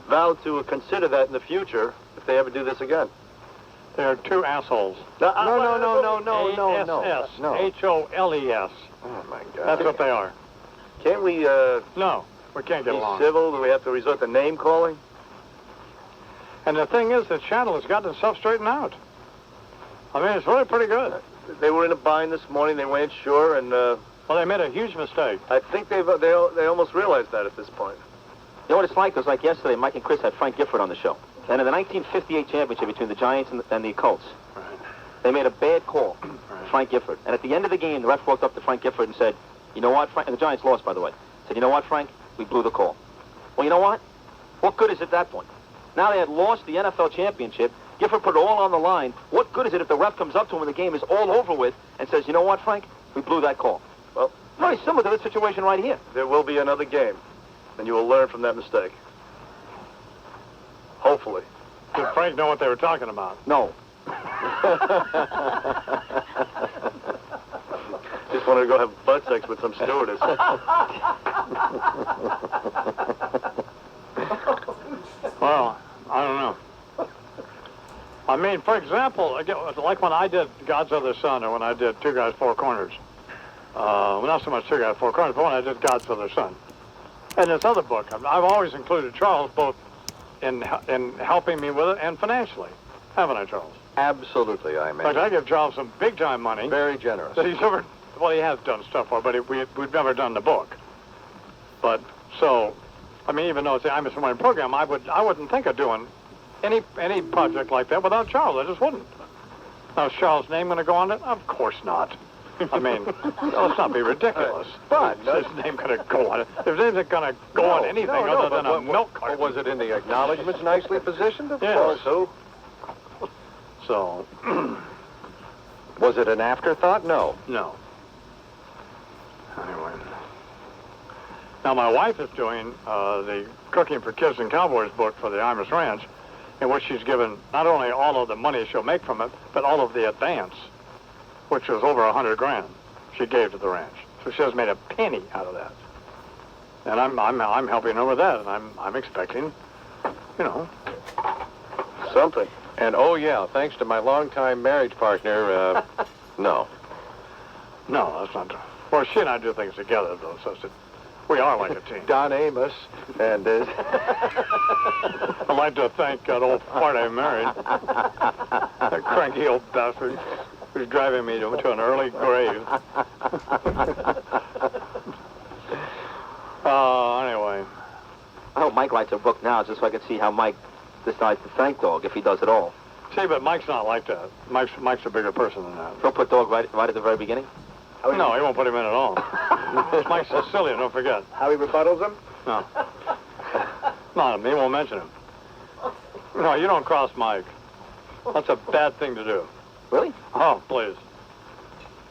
vowed to consider that in the future if they ever do this again. They're two assholes. No. A-S-S. H-O-L-E-S. Oh, my God. That's what they are. Can't we, No, we can't get along. be civil? Do we have to resort to name-calling? And the thing is, the channel has gotten itself straightened out. I mean, it's really pretty good. They were in a bind this morning. They weren't sure, and... well, they made a huge mistake. I think they almost realized that at this point. You know what it's like? It was like yesterday, Mike and Chris had Frank Gifford on the show. And in the 1958 championship between the Giants and the Colts, they made a bad call, Frank Gifford. And at the end of the game, the ref walked up to Frank Gifford and said, you know what, Frank? And the Giants lost, by the way. Said, you know what, Frank? We blew the call. Well, you know what? What good is it at that point? Now they had lost the NFL championship. Gifford put it all on the line. What good is it if the ref comes up to him when the game is all over with and says, you know what, Frank? We blew that call. Well, very similar to this situation right here. There will be another game, and you will learn from that mistake. Hopefully. Did Frank know what they were talking about? No. Just wanted to go have butt sex with some stewardess. Well, I don't know. I mean, for example, again, like when I did God's Other Son, or when I did Two Guys, Four Corners. Well, not so much Two Guys, Four Corners, but when I did God's Other Son. And this other book, I've always included Charles both in helping me with it and financially. Haven't I, Charles? Absolutely, I In fact, I give Charles some big-time money. Very generous. That he's ever, well, he has done stuff for, but we've never done the book. But, so, I mean, even though it's the imus Morning program, I wouldn't think of doing any project like that without Charles. I just wouldn't. Now, is Charles' name going to go on it? Of course not. I mean, let's not be ridiculous. But his name going to go on it. His name's going to go on anything other than a milk carton. Was it in the acknowledgments nicely positioned? Of Yes. course. So, was it an afterthought? No. No. Anyway. Now, my wife is doing the Cooking for Kids and Cowboys book for the Imus Ranch, in which she's given not only all of the money she'll make from it, but all of the advance, which was over $100,000 she gave to the ranch. So she hasn't made a penny out of that. And I'm helping her with that, and I'm expecting, something. And oh yeah, thanks to my longtime marriage partner, no. No, that's not true. Well, she and I do things together, though, so we are like a team. Don Amos and I'd like to thank that old fart I married, that cranky old bastard who's driving me to an early grave. Anyway. I hope Mike writes a book now just so I can see how Mike decides to thank Dog if he does at all. See, but Mike's not like that. Mike's a bigger person than that. He'll put Dog right at the very beginning? No, he won't put him in at all. Mike's Sicilian, don't forget. How he rebuttals him? No. No, he won't mention him. No, you don't cross Mike. That's a bad thing to do. Really? Oh, please.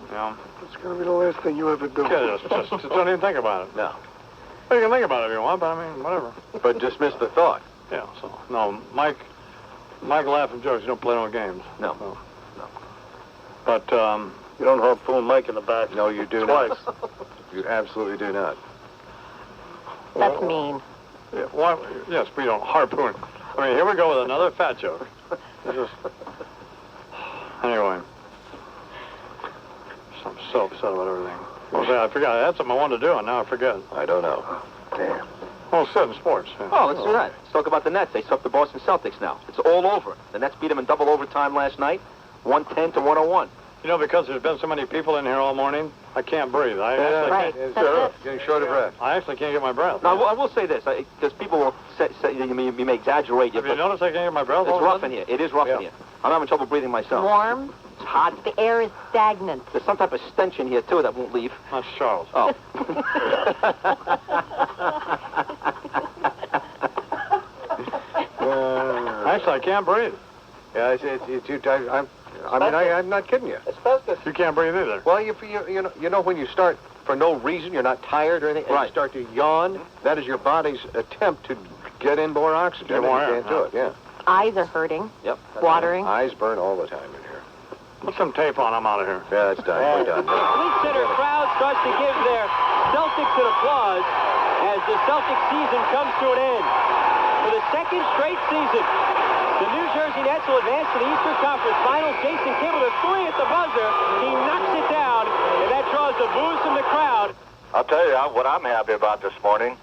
You know? It's going to be the last thing you ever do. Yeah, just don't even think about it. No. Well, you can think about it if you want, but I mean, whatever. But dismiss the thought. Yeah, so, no, Mike laughing jokes, you don't play no games. No. So. But, You don't harpoon Mike in the back. No, you do Twice. not. You absolutely do not. That's mean. yeah, why, yes, we don't harpoon. I mean, here we go with another fat joke. It's just, anyway. I'm so upset about everything. What was that? I forgot. I had something I wanted to do, and now I forget. I don't know. Damn. Oh, sit in sports. Yeah. Oh, let's do that. Let's talk about the Nets. They swept the Boston Celtics now. It's all over. The Nets beat them in double overtime last night, 110 to 101. You know, because there's been so many people in here all morning, I can't breathe. I actually can't. Getting short of breath. I actually can't get my breath. Now, I will say this, because people will say you may exaggerate. Have you noticed I can't get my breath? It's rough in here. It is rough in here. I'm having trouble breathing myself. Warm. It's hot. The air is stagnant. There's some type of stench in here, too, that won't leave. That's Charles. Oh. Actually, I can't breathe. Yeah, I'm not kidding you. Asbestos. You can't breathe either. Well, you know when you start for no reason, you're not tired or anything, and Right. you start to yawn, that is your body's attempt to get in more oxygen. Get more and you air, can't do it, yeah. Eyes are hurting. Yep. Watering. Eyes burn all the time in here. Put some tape on. I'm out of here. Yeah, that's done. We're done. Tweed Center crowd starts to give their Celtics an applause as the Celtics season comes to an end. For the second straight season, the New Jersey Nets will advance to the Eastern Conference Finals. Jason Kidd with a three at the buzzer. He knocks it down, and that draws the boos from the crowd. I'll tell you what I'm happy about this morning.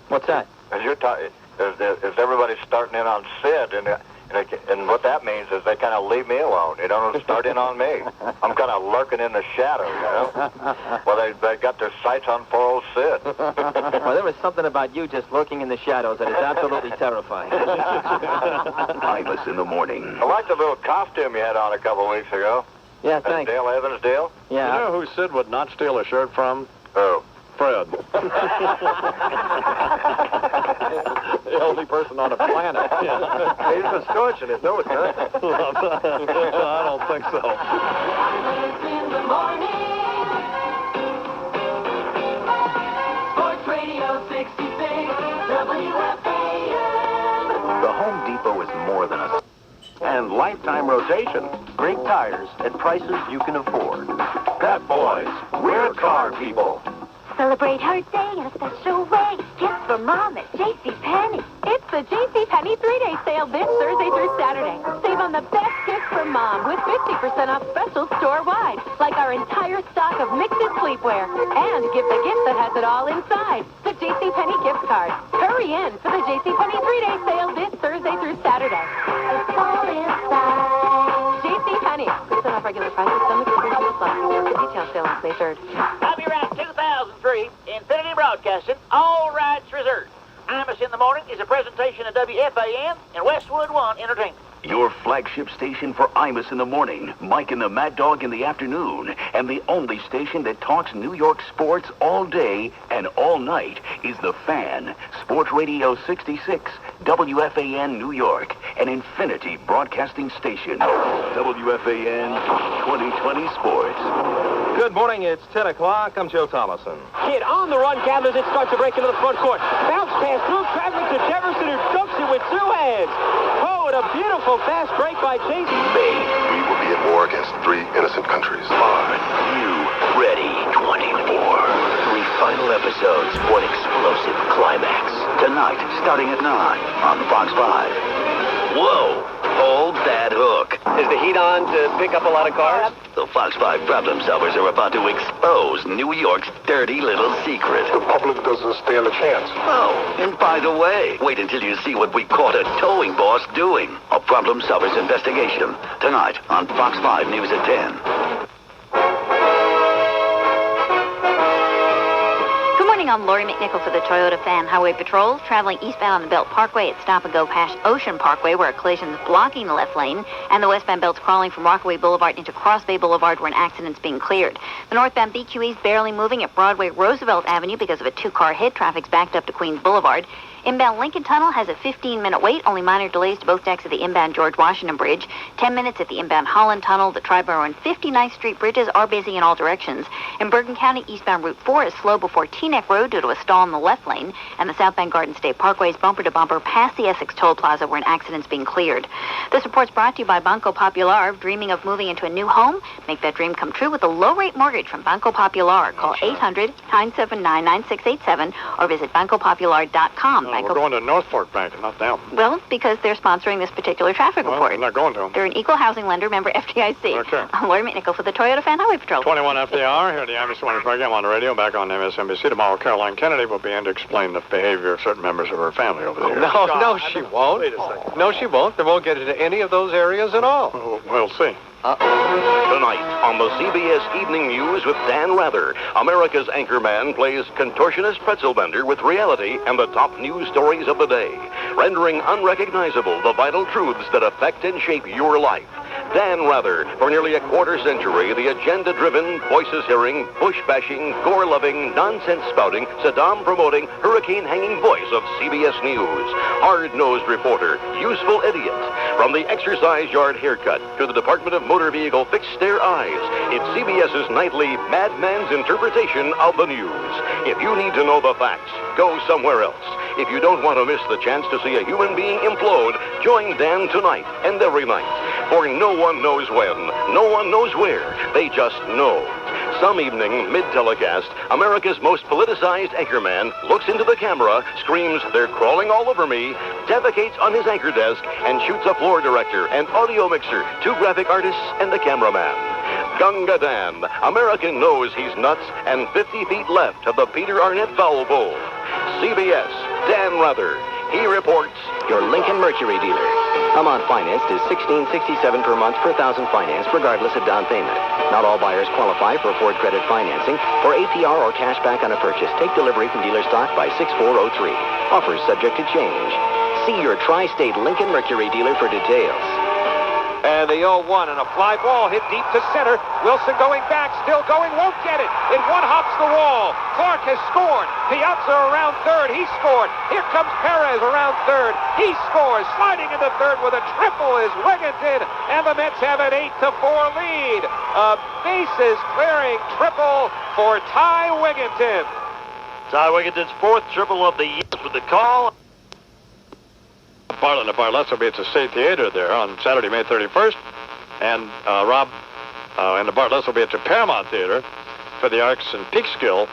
What's that? Is everybody starting in on Sid, and what that means is they kind of leave me alone. They don't start in on me. I'm kind of lurking in the shadows, you know. Well, they got their sights on poor old Sid. Well, there was something about you just lurking in the shadows that is absolutely terrifying. Imus in the morning. I like the little costume you had on a couple weeks ago. Yeah, That thanks. Dale Evans deal. Yeah. You know who Sid would not steal a shirt from? Oh. Fred. The only person on the planet. Yeah. He's misfortunate, no, it's not. I don't think so. In the morning. Sports Radio 66, WFAN. The Home Depot is more than a... And lifetime rotation. Great tires at prices you can afford. Pep Boys, we're car people. Celebrate her day in a special way. Gifts for Mom at JCPenney. It's the JCPenney 3-day sale this Thursday through Saturday. Save on the best gifts for Mom with 50% off specials store-wide, like our entire stock of mixed sleepwear. And give the gift that has it all inside, the JCPenney gift card. Hurry in for the JCPenney 3-day sale this Thursday through Saturday. It's all inside. JCPenney. Percent off regular prices, some exclusions apply. Detail sale on May 3rd. Copyright 2003, Infinity Broadcasting, all rights reserved. Imus in the Morning is a presentation of WFAN and Westwood One Entertainment. Your flagship station for Imus in the morning, Mike and the Mad Dog in the afternoon, and the only station that talks New York sports all day and all night is The Fan, Sports Radio 66, WFAN New York, an Infinity Broadcasting station. WFAN 2020 Sports. Good morning. It's 10 o'clock. I'm Joe Thomason. Kidd on the run, gathers it, starts to break into the front court. Bounce pass through traffic to Jefferson, who dunks it with two hands. Oh, and a beautiful fast break by Jason. May, we will be at war against 3 innocent countries. Are you ready? 24. 3 final episodes for an explosive climax. Tonight, starting at 9 on Fox 5. Whoa! Hold that hook. Is the heat on to pick up a lot of cars? The Fox 5 problem solvers are about to expose New York's dirty little secret. The public doesn't stand a chance. Oh, and by the way, wait until you see what we caught a towing boss doing. A problem solvers investigation. Tonight on Fox 5 News at 10. Good morning, Reporting on Lori McNichol for the Toyota Fan Highway Patrol, traveling eastbound on the Belt Parkway at Stop and Go past Ocean Parkway, where a collision is blocking the left lane, and the westbound belt's crawling from Rockaway Boulevard into Cross Bay Boulevard, where an accident's being cleared. The northbound BQE is barely moving at Broadway Roosevelt Avenue because of a two-car hit. Traffic's backed up to Queens Boulevard. Inbound Lincoln Tunnel has a 15-minute wait, only minor delays to both decks of the inbound George Washington Bridge. 10 minutes at the inbound Holland Tunnel. The Triborough and 59th Street bridges are busy in all directions. In Bergen County, eastbound Route 4 is slow before Teaneck Road due to a stall in the left lane, and the southbound Garden State Parkway is bumper to bumper past the Essex Toll Plaza where an accident's being cleared. This report's brought to you by Banco Popular. Dreaming of moving into a new home? Make that dream come true with a low-rate mortgage from Banco Popular. Call 800-979-9687 or visit bancopopular.com. We're going to North Fork Bank, not them. Well, because they're sponsoring this particular traffic report. I'm not going to them. They're an equal housing lender, member FDIC. Okay. I'm Lori McNichol for the Toyota Fan Highway Patrol. 21 FDR, here at the imus611 program on the radio, back on MSNBC. Tomorrow, Caroline Kennedy will be in to explain the behavior of certain members of her family over there. No, she won't. Wait a second. No, she won't. They won't get into any of those areas at all. We'll see. Tonight on the CBS Evening News with Dan Rather, America's anchorman plays contortionist pretzel bender with reality and the top news stories of the day, rendering unrecognizable the vital truths that affect and shape your life. Dan Rather, for nearly a quarter century, the agenda-driven, voices-hearing, bush-bashing, gore-loving, nonsense-spouting, Saddam-promoting, hurricane-hanging voice of CBS News. Hard-nosed reporter, useful idiot. From the exercise yard haircut to the Department of Motor Vehicle fixed their eyes, it's CBS's nightly Madman's interpretation of the news. If you need to know the facts, go somewhere else. If you don't want to miss the chance to see a human being implode, join Dan tonight and every night. For no one knows when, no one knows where, they just know. Some evening, mid-telecast, America's most politicized anchorman looks into the camera, screams, "They're crawling all over me," defecates on his anchor desk, and shoots a floor director, an audio mixer, 2 graphic artists, and the cameraman. Gunga Dan, America knows he's nuts and 50 feet left of the Peter Arnett foul pole. CBS, Dan Rather. He reports. Your Lincoln Mercury dealer. Amount financed is $16.67 per month per thousand financed, regardless of down payment. Not all buyers qualify for Ford credit financing or APR or cash back on a purchase. Take delivery from dealer stock by 6403. Offers subject to change. See your tri-state Lincoln Mercury dealer for details. And the 0-1 and a fly ball hit deep to center. Wilson going back, still going, won't get it. It one-hops the wall. Clark has scored. Piazza around third. He scored. Here comes Perez around third. He scores. Sliding into third with a triple is Wigginton. And the Mets have an 8-4 lead. A bases clearing triple for Ty Wigginton. Ty Wigginton's 4th triple of the year with the call. Bartlett and the Bartletts will be at the State Theater there on Saturday, May 31st. And Rob and the Bartletts will be at the Paramount Theater for the Arcs and Peekskill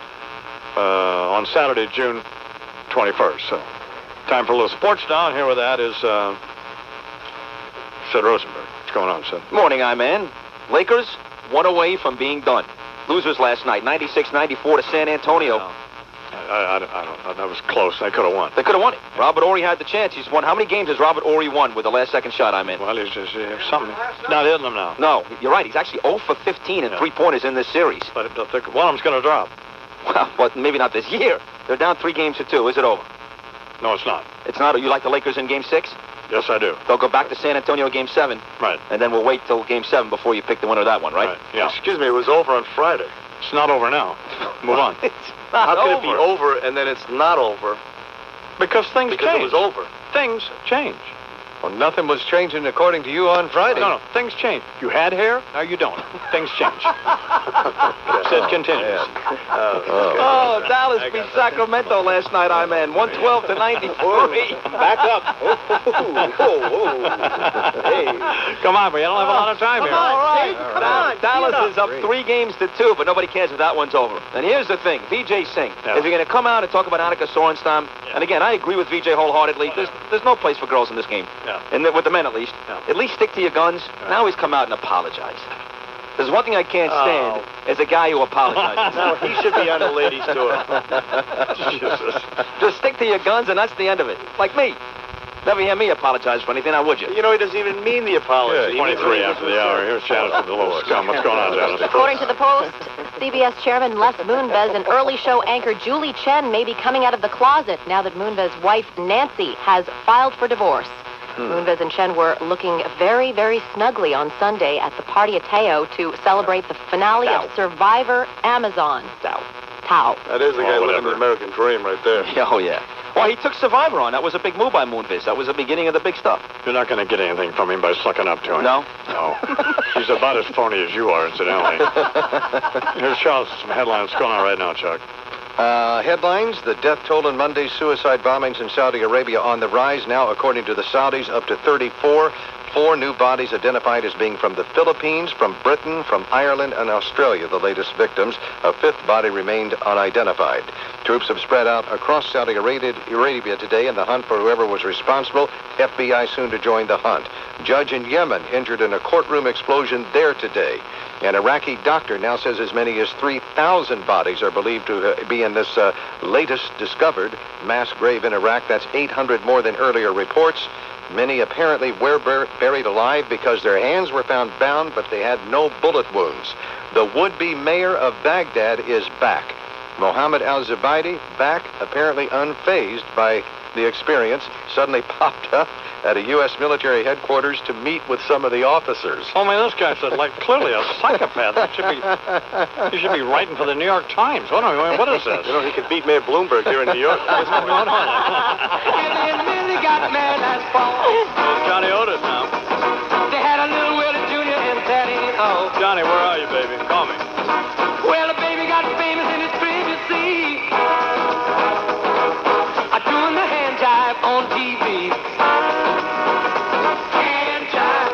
on Saturday, June 21st. So, time for a little sports now. Here with that is Sid Rosenberg. What's going on, Sid? Morning, I-Man. Lakers, 1 away from being done. Losers last night, 96-94 to San Antonio. I don't know. That was close. They could have won. They could have won it. Robert Horry had the chance. He's won. How many games has Robert Horry won with the last second shot, I mean? Well, he's just something. Not hitting them now. No, you're right. He's actually 0 for 15 and 3-pointers in this series. But I think one of them's going to drop. Well, but maybe not this year. They're down 3 games to 2. Is it over? No, it's not. It's not. You like the Lakers in Game 6? Yes, I do. They'll go back to San Antonio Game 7. Right. And then we'll wait till Game 7 before you pick the winner of that one, right? Yeah. Excuse me, it was over on Friday. It's not over now. Move on. How could it be over and then it's not over? Because things change. It was over. Things change. Well, nothing was changing according to you on Friday. No, things change. You had hair, now you don't. Things change. Sid continues. Oh, Dallas beat Sacramento last night, I man. 112-93. Back up. Hey. Come on, but you don't have a lot of time here. All right. Come on. Dallas is up 3 games to 2, but nobody cares if that one's over. And here's the thing, Vijay Singh. Yeah. If you're going to come out and talk about Annika Sorenstam, and again, I agree with Vijay wholeheartedly. There's no place for girls in this game. Yeah. And with the men, at least. Yeah. At least stick to your guns. Now he's come out and apologized. There's one thing I can't stand is a guy who apologizes. No, he should be on the ladies' tour. Jesus. Just stick to your guns, and that's the end of it. Like me. Never hear me apologize for anything, now would you? You know, he doesn't even mean the apology. Yeah, 23 after the hour. Here's Janice with the little scum. What's going on, Janice? According to the Post, CBS chairman Les Moonves and early show anchor Julie Chen may be coming out of the closet now that Moonves' wife, Nancy, has filed for divorce. Moonves and Chen were looking very, very snugly on Sunday at the party at Tao to celebrate the finale of Survivor Amazon. Tao. That is the guy living the American dream right there. Oh, yeah. Well, he took Survivor on. That was a big move by Moonves. That was the beginning of the big stuff. You're not going to get anything from him by sucking up to him. No? No. He's about as phony as you are, incidentally. Here's Charles with some headlines. What's going on right now, Chuck? Headlines, the death toll in Monday's suicide bombings in Saudi Arabia on the rise. Now, according to the Saudis, up to 34. 4 new bodies identified as being from the Philippines, from Britain, from Ireland, and Australia, the latest victims. A 5th body remained unidentified. Troops have spread out across Saudi Arabia today in the hunt for whoever was responsible. FBI soon to join the hunt. Judge in Yemen injured in a courtroom explosion there today. An Iraqi doctor now says as many as 3,000 bodies are believed to be in this latest discovered mass grave in Iraq. That's 800 more than earlier reports. Many apparently were buried alive because their hands were found bound, but they had no bullet wounds. The would-be mayor of Baghdad is back. Mohammed al-Zubaydi, back, apparently unfazed by the experience, suddenly popped up at a U.S. military headquarters to meet with some of the officers. Oh, man, this guy's like clearly a psychopath. He should be writing for the New York Times. What is this? You know, he could beat Mayor Bloomberg here in New York. What's going on? Johnny Otis now. They had a little Willie Jr. and Patty O. Johnny, where are you, baby? Call me. Well, the baby got famous in his crib, you see. Doing the hand jive on TV. Hand jive.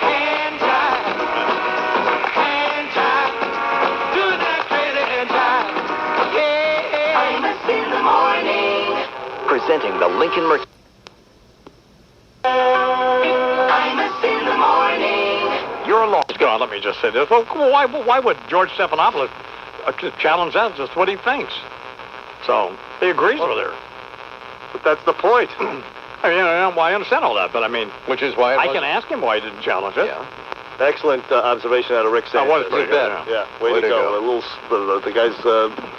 Hand jive. Hand jive. Doing that crazy hand jive. Yeah. Imus in the morning. Presenting the Lincoln Mercedes. Imus in the morning. You're alone. God, let me just say this. Well, why would George Stephanopoulos challenge that? Just what he thinks. So, he agrees with her. But that's the point. I mean, I understand all that, but I mean... Which is why I can ask him why he didn't challenge it. Yeah. Excellent observation out of Rick Sanchez. That was pretty good, Yeah, way to go. The guy's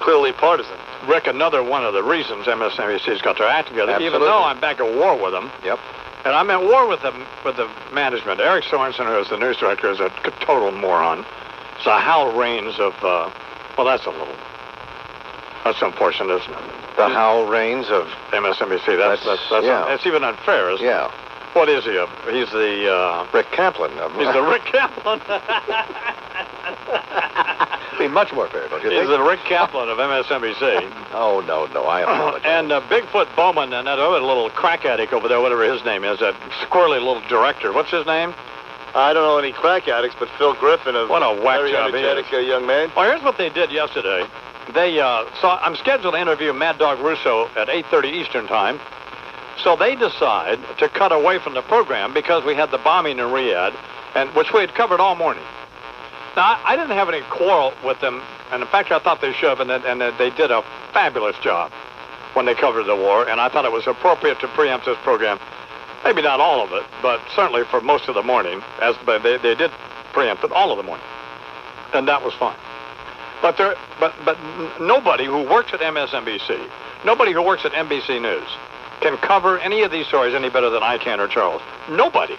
clearly partisan. Rick, another one of the reasons MSNBC's got their act together, Absolutely. even though I'm back at war with them. Yep. And I'm at war with the management. Eric Sorensen, who is the news director, is a total moron. It's a Hal Raines of... well, that's unfortunate, isn't it? The Hal Raines of MSNBC. That's even unfair, isn't it? What is he? He's the Rick Kaplan. He's the Rick Kaplan. Be much more fair, don't you think? He's the Rick Kaplan of MSNBC. Oh, no, I apologize. And Bigfoot Bowman and that other little crack addict over there, whatever his name is, that squirrely little director. What's his name? I don't know any crack addicts, but Phil Griffin, what a whack very job energetic young man. Well, here's what they did yesterday. They I'm scheduled to interview Mad Dog Russo at 8:30 Eastern Time. So they decide to cut away from the program because we had the bombing in Riyadh, which we had covered all morning. Now, I didn't have any quarrel with them, and in fact, I thought they should have, and they did a fabulous job when they covered the war, and I thought it was appropriate to preempt this program. Maybe not all of it, but certainly for most of the morning, they did preempt it all of the morning, and that was fine. But nobody who works at MSNBC, nobody who works at NBC News, can cover any of these stories any better than I can or Charles. Nobody.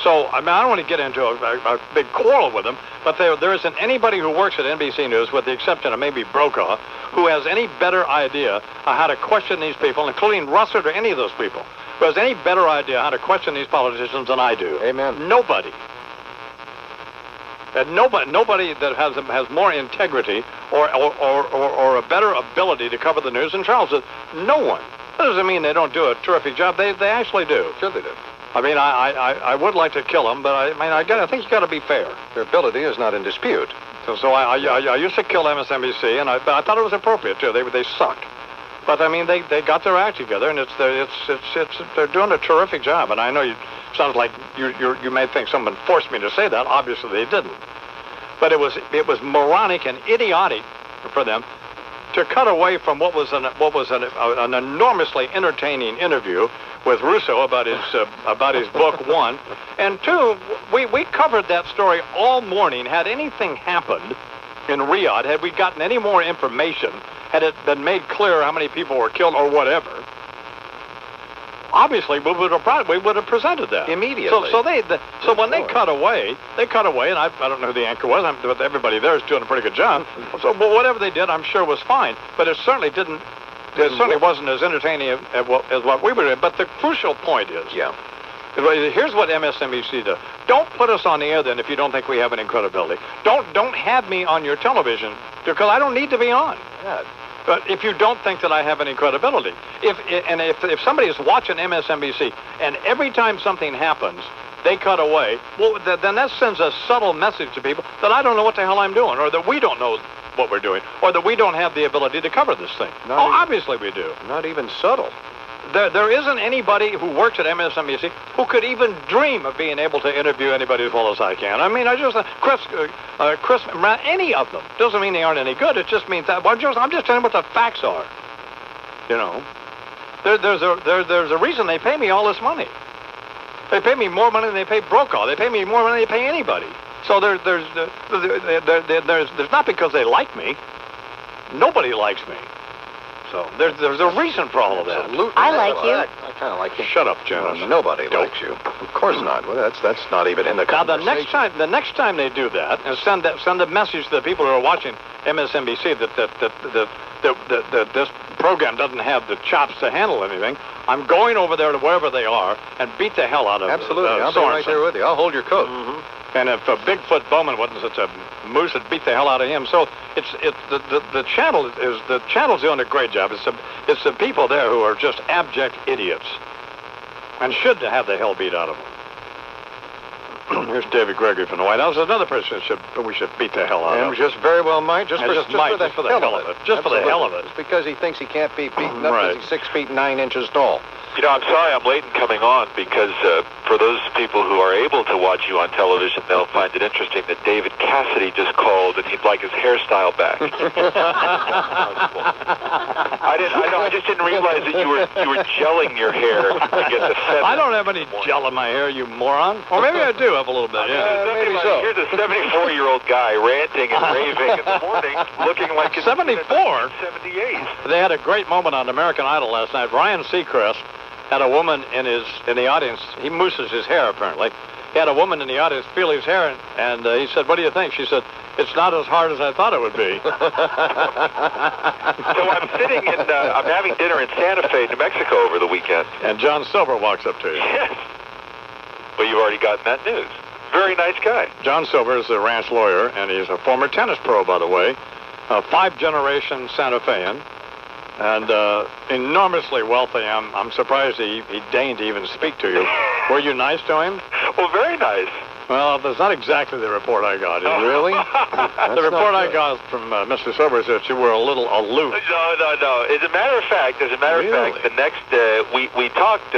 So, I mean, I don't want to get into a big quarrel with them, but there isn't anybody who works at NBC News, with the exception of maybe Brokaw, who has any better idea of how to question these people, including Russert or any of those people, who has any better idea how to question these politicians than I do. Amen. Nobody. And nobody that has more integrity or a better ability to cover the news than Charles does. No one. That doesn't mean they don't do a terrific job. They actually do. Sure they do. I mean, I would like to kill them, but I think you got to be fair. Their ability is not in dispute. So I used to kill MSNBC, and I thought it was appropriate too. They sucked, but I mean they got their act together, and they're doing a terrific job. And I know sounds like you may think someone forced me to say that. Obviously they didn't, but it was moronic and idiotic for them to cut away from what was an enormously entertaining interview with Russo about his book, one, and two, we covered that story all morning. Had anything happened in Riyadh, had we gotten any more information, had it been made clear how many people were killed or whatever, obviously we would have presented that immediately. So when they cut away, and I don't know who the anchor was, but everybody there is doing a pretty good job. So, but whatever they did, I'm sure was fine. But it certainly didn't. It certainly wasn't as entertaining as what we were doing. But the crucial point is, here's what MSNBC does. Don't put us on the air then if you don't think we have any credibility. Don't have me on your television because I don't need to be on. But if you don't think that I have any credibility, if somebody is watching MSNBC and every time something happens, they cut away, well, then that sends a subtle message to people that I don't know what the hell I'm doing, or that we don't know what we're doing, or that we don't have the ability to cover this thing. Obviously we do. Not even subtle. There isn't anybody who works at MSNBC who could even dream of being able to interview anybody as well as I can. I mean, Chris, any of them. Doesn't mean they aren't any good. It just means that I'm just telling you what the facts are. You know, there's a reason they pay me all this money. They pay me more money than they pay Brokaw. They pay me more money than they pay anybody. So there's not because they like me. Nobody likes me. So there's a reason for all of that. Absolutely. I like you. I kind of like you. Shut up, Janice. Nobody likes you. Of course not. Well, that's not even in the conversation. Now the next time they do that, and send a message to the people who are watching MSNBC that this program doesn't have the chops to handle anything, I'm going over there to wherever they are and beat the hell out of them. Absolutely. I'll be right there with you. I'll hold your coat. And if Bigfoot Bowman wasn't such a moose, it'd beat the hell out of him. So the channel's doing a great job. It's the people there who are just abject idiots and should have the hell beat out of them. Here's David Gregory from the White House. Another person we should beat the hell out of. And just very well might. Just for the hell of it. Just for the hell of it. It's because he thinks he can't be beaten up because he's 6 feet 9 inches tall. You know, I'm sorry I'm late in coming on because for those people who are able to watch you on television, they'll find it interesting that David Cassidy just called and he'd like his hairstyle back. I just didn't realize that you were gelling your hair to get the feather. I don't have any gel in my hair, you moron. Or maybe I do have a little bit, yeah. Maybe so. Here's a 74-year-old guy ranting and raving in the morning, looking like it's 74? 78. They had a great moment on American Idol last night. Ryan Seacrest had a woman in the audience. He mooses his hair, apparently. He had a woman in the audience feel his hair, and he said, "What do you think?" She said, "It's not as hard as I thought it would be." So I'm sitting I'm having dinner in Santa Fe, New Mexico over the weekend. And John Silver walks up to you. Yes. Well, you've already gotten that news. Very nice guy. John Silver is a ranch lawyer, and he's a former tennis pro, by the way. 5-generation Santa Fean. And enormously wealthy. I'm surprised he deigned to even speak to you. Were you nice to him? Well, very nice. Well, that's not exactly the report I got. Really? The report I got from Mr. Silver is that you were a little aloof. No. As a matter of fact, the next we talked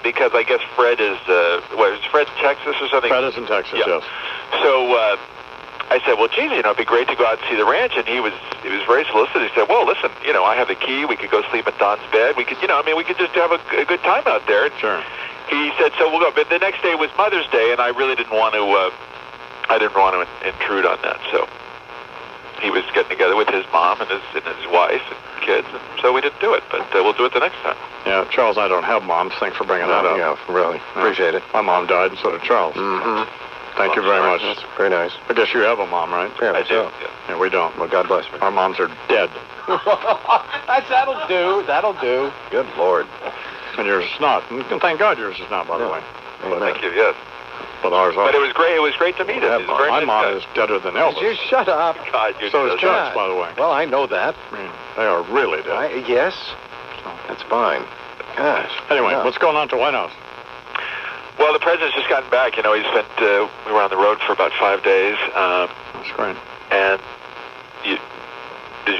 because I guess Fred is is Fred in Texas or something? Fred is in Texas, yes. So I said, well, geez, it'd be great to go out and see the ranch. And he was very solicitous. He said, well, listen, I have the key. We could go sleep in Don's bed. We could, we could just have a good time out there. And sure. He said, so we'll go. But the next day was Mother's Day, and I really didn't want to. I didn't want to intrude on that. So he was getting together with his mom and his wife and kids, and so we didn't do it. But we'll do it the next time. Yeah, Charles and I don't have moms. Thanks for bringing that up. Yeah, really. Appreciate it. My mom died, and so did Charles. Thank you very much. That's very nice. I guess you have a mom, right? Yeah, I do. Yeah, we don't. Well, God bless her. Our moms are dead. That'll do. That'll do. Good Lord. And yours is not. And thank God yours is not, by the way. Well, thank you, yes. But ours are. But it was great. It was great to meet him. My mom is deader than Elvis. You shut up. God, so is Judge, by the way. Well, I know that. I mean, they are really dead. Yes. That's fine. Gosh. Anyway, what's going on at the White House? Well, the president's just gotten back. He spent, we were on the road for about 5 days. That's great. And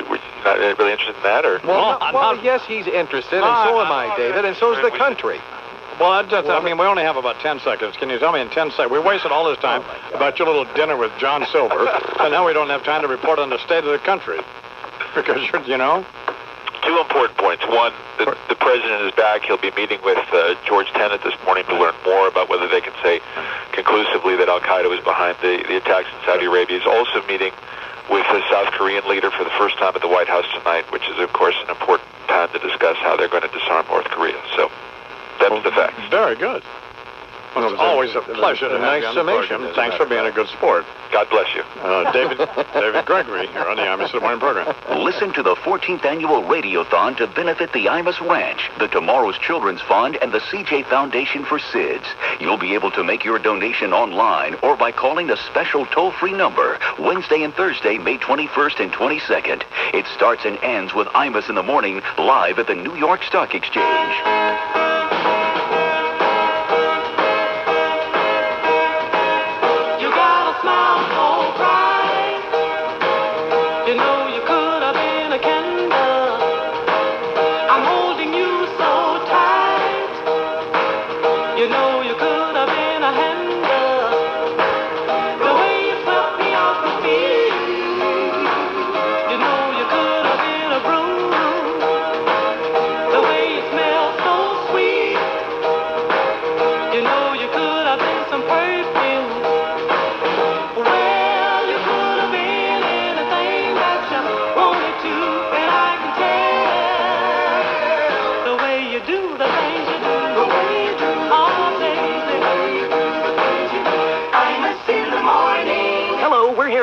were you not really interested in that? Or? Well, yes, he's interested, and so am I, David, and so is the country. Well, I mean, we only have about 10 seconds. Can you tell me in 10 seconds? We wasted all this time about your little dinner with John Silver, and now we don't have time to report on the state of the country. Because you know. Two important points. One, the president is back. He'll be meeting with George Tenet this morning to learn more about whether they can say conclusively that Al-Qaeda was behind the attacks in Saudi Arabia. He's also meeting with the South Korean leader for the first time at the White House tonight, which is, of course, an important time to discuss how they're going to disarm North Korea. So that's the facts. Very good. Well, it was always a pleasure to have you on the program. Thanks for being a good sport. God bless you. David Gregory here on the Imus in the Morning program. Listen to the 14th annual Radiothon to benefit the Imus Ranch, the Tomorrow's Children's Fund, and the CJ Foundation for SIDS. You'll be able to make your donation online or by calling the special toll-free number Wednesday and Thursday, May 21st and 22nd. It starts and ends with Imus in the Morning live at the New York Stock Exchange.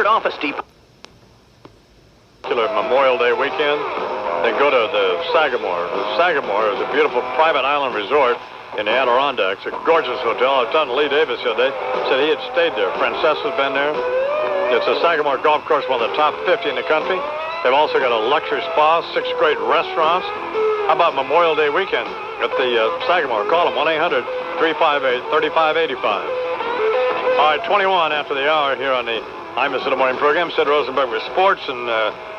Office Depot. Memorial Day weekend, they go to the Sagamore. The Sagamore is a beautiful private island resort in the Adirondacks, a gorgeous hotel. I was talking to Lee Davis the other day, said he had stayed there. Princess has been there. It's a Sagamore golf course, one of the top 50 in the country. They've also got a luxury spa, 6 great restaurants. How about Memorial Day weekend at the Sagamore? Call them, 1-800-358-3585. All right, 21 after the hour here on the Imus in the Morning program. Sid Rosenberg with sports and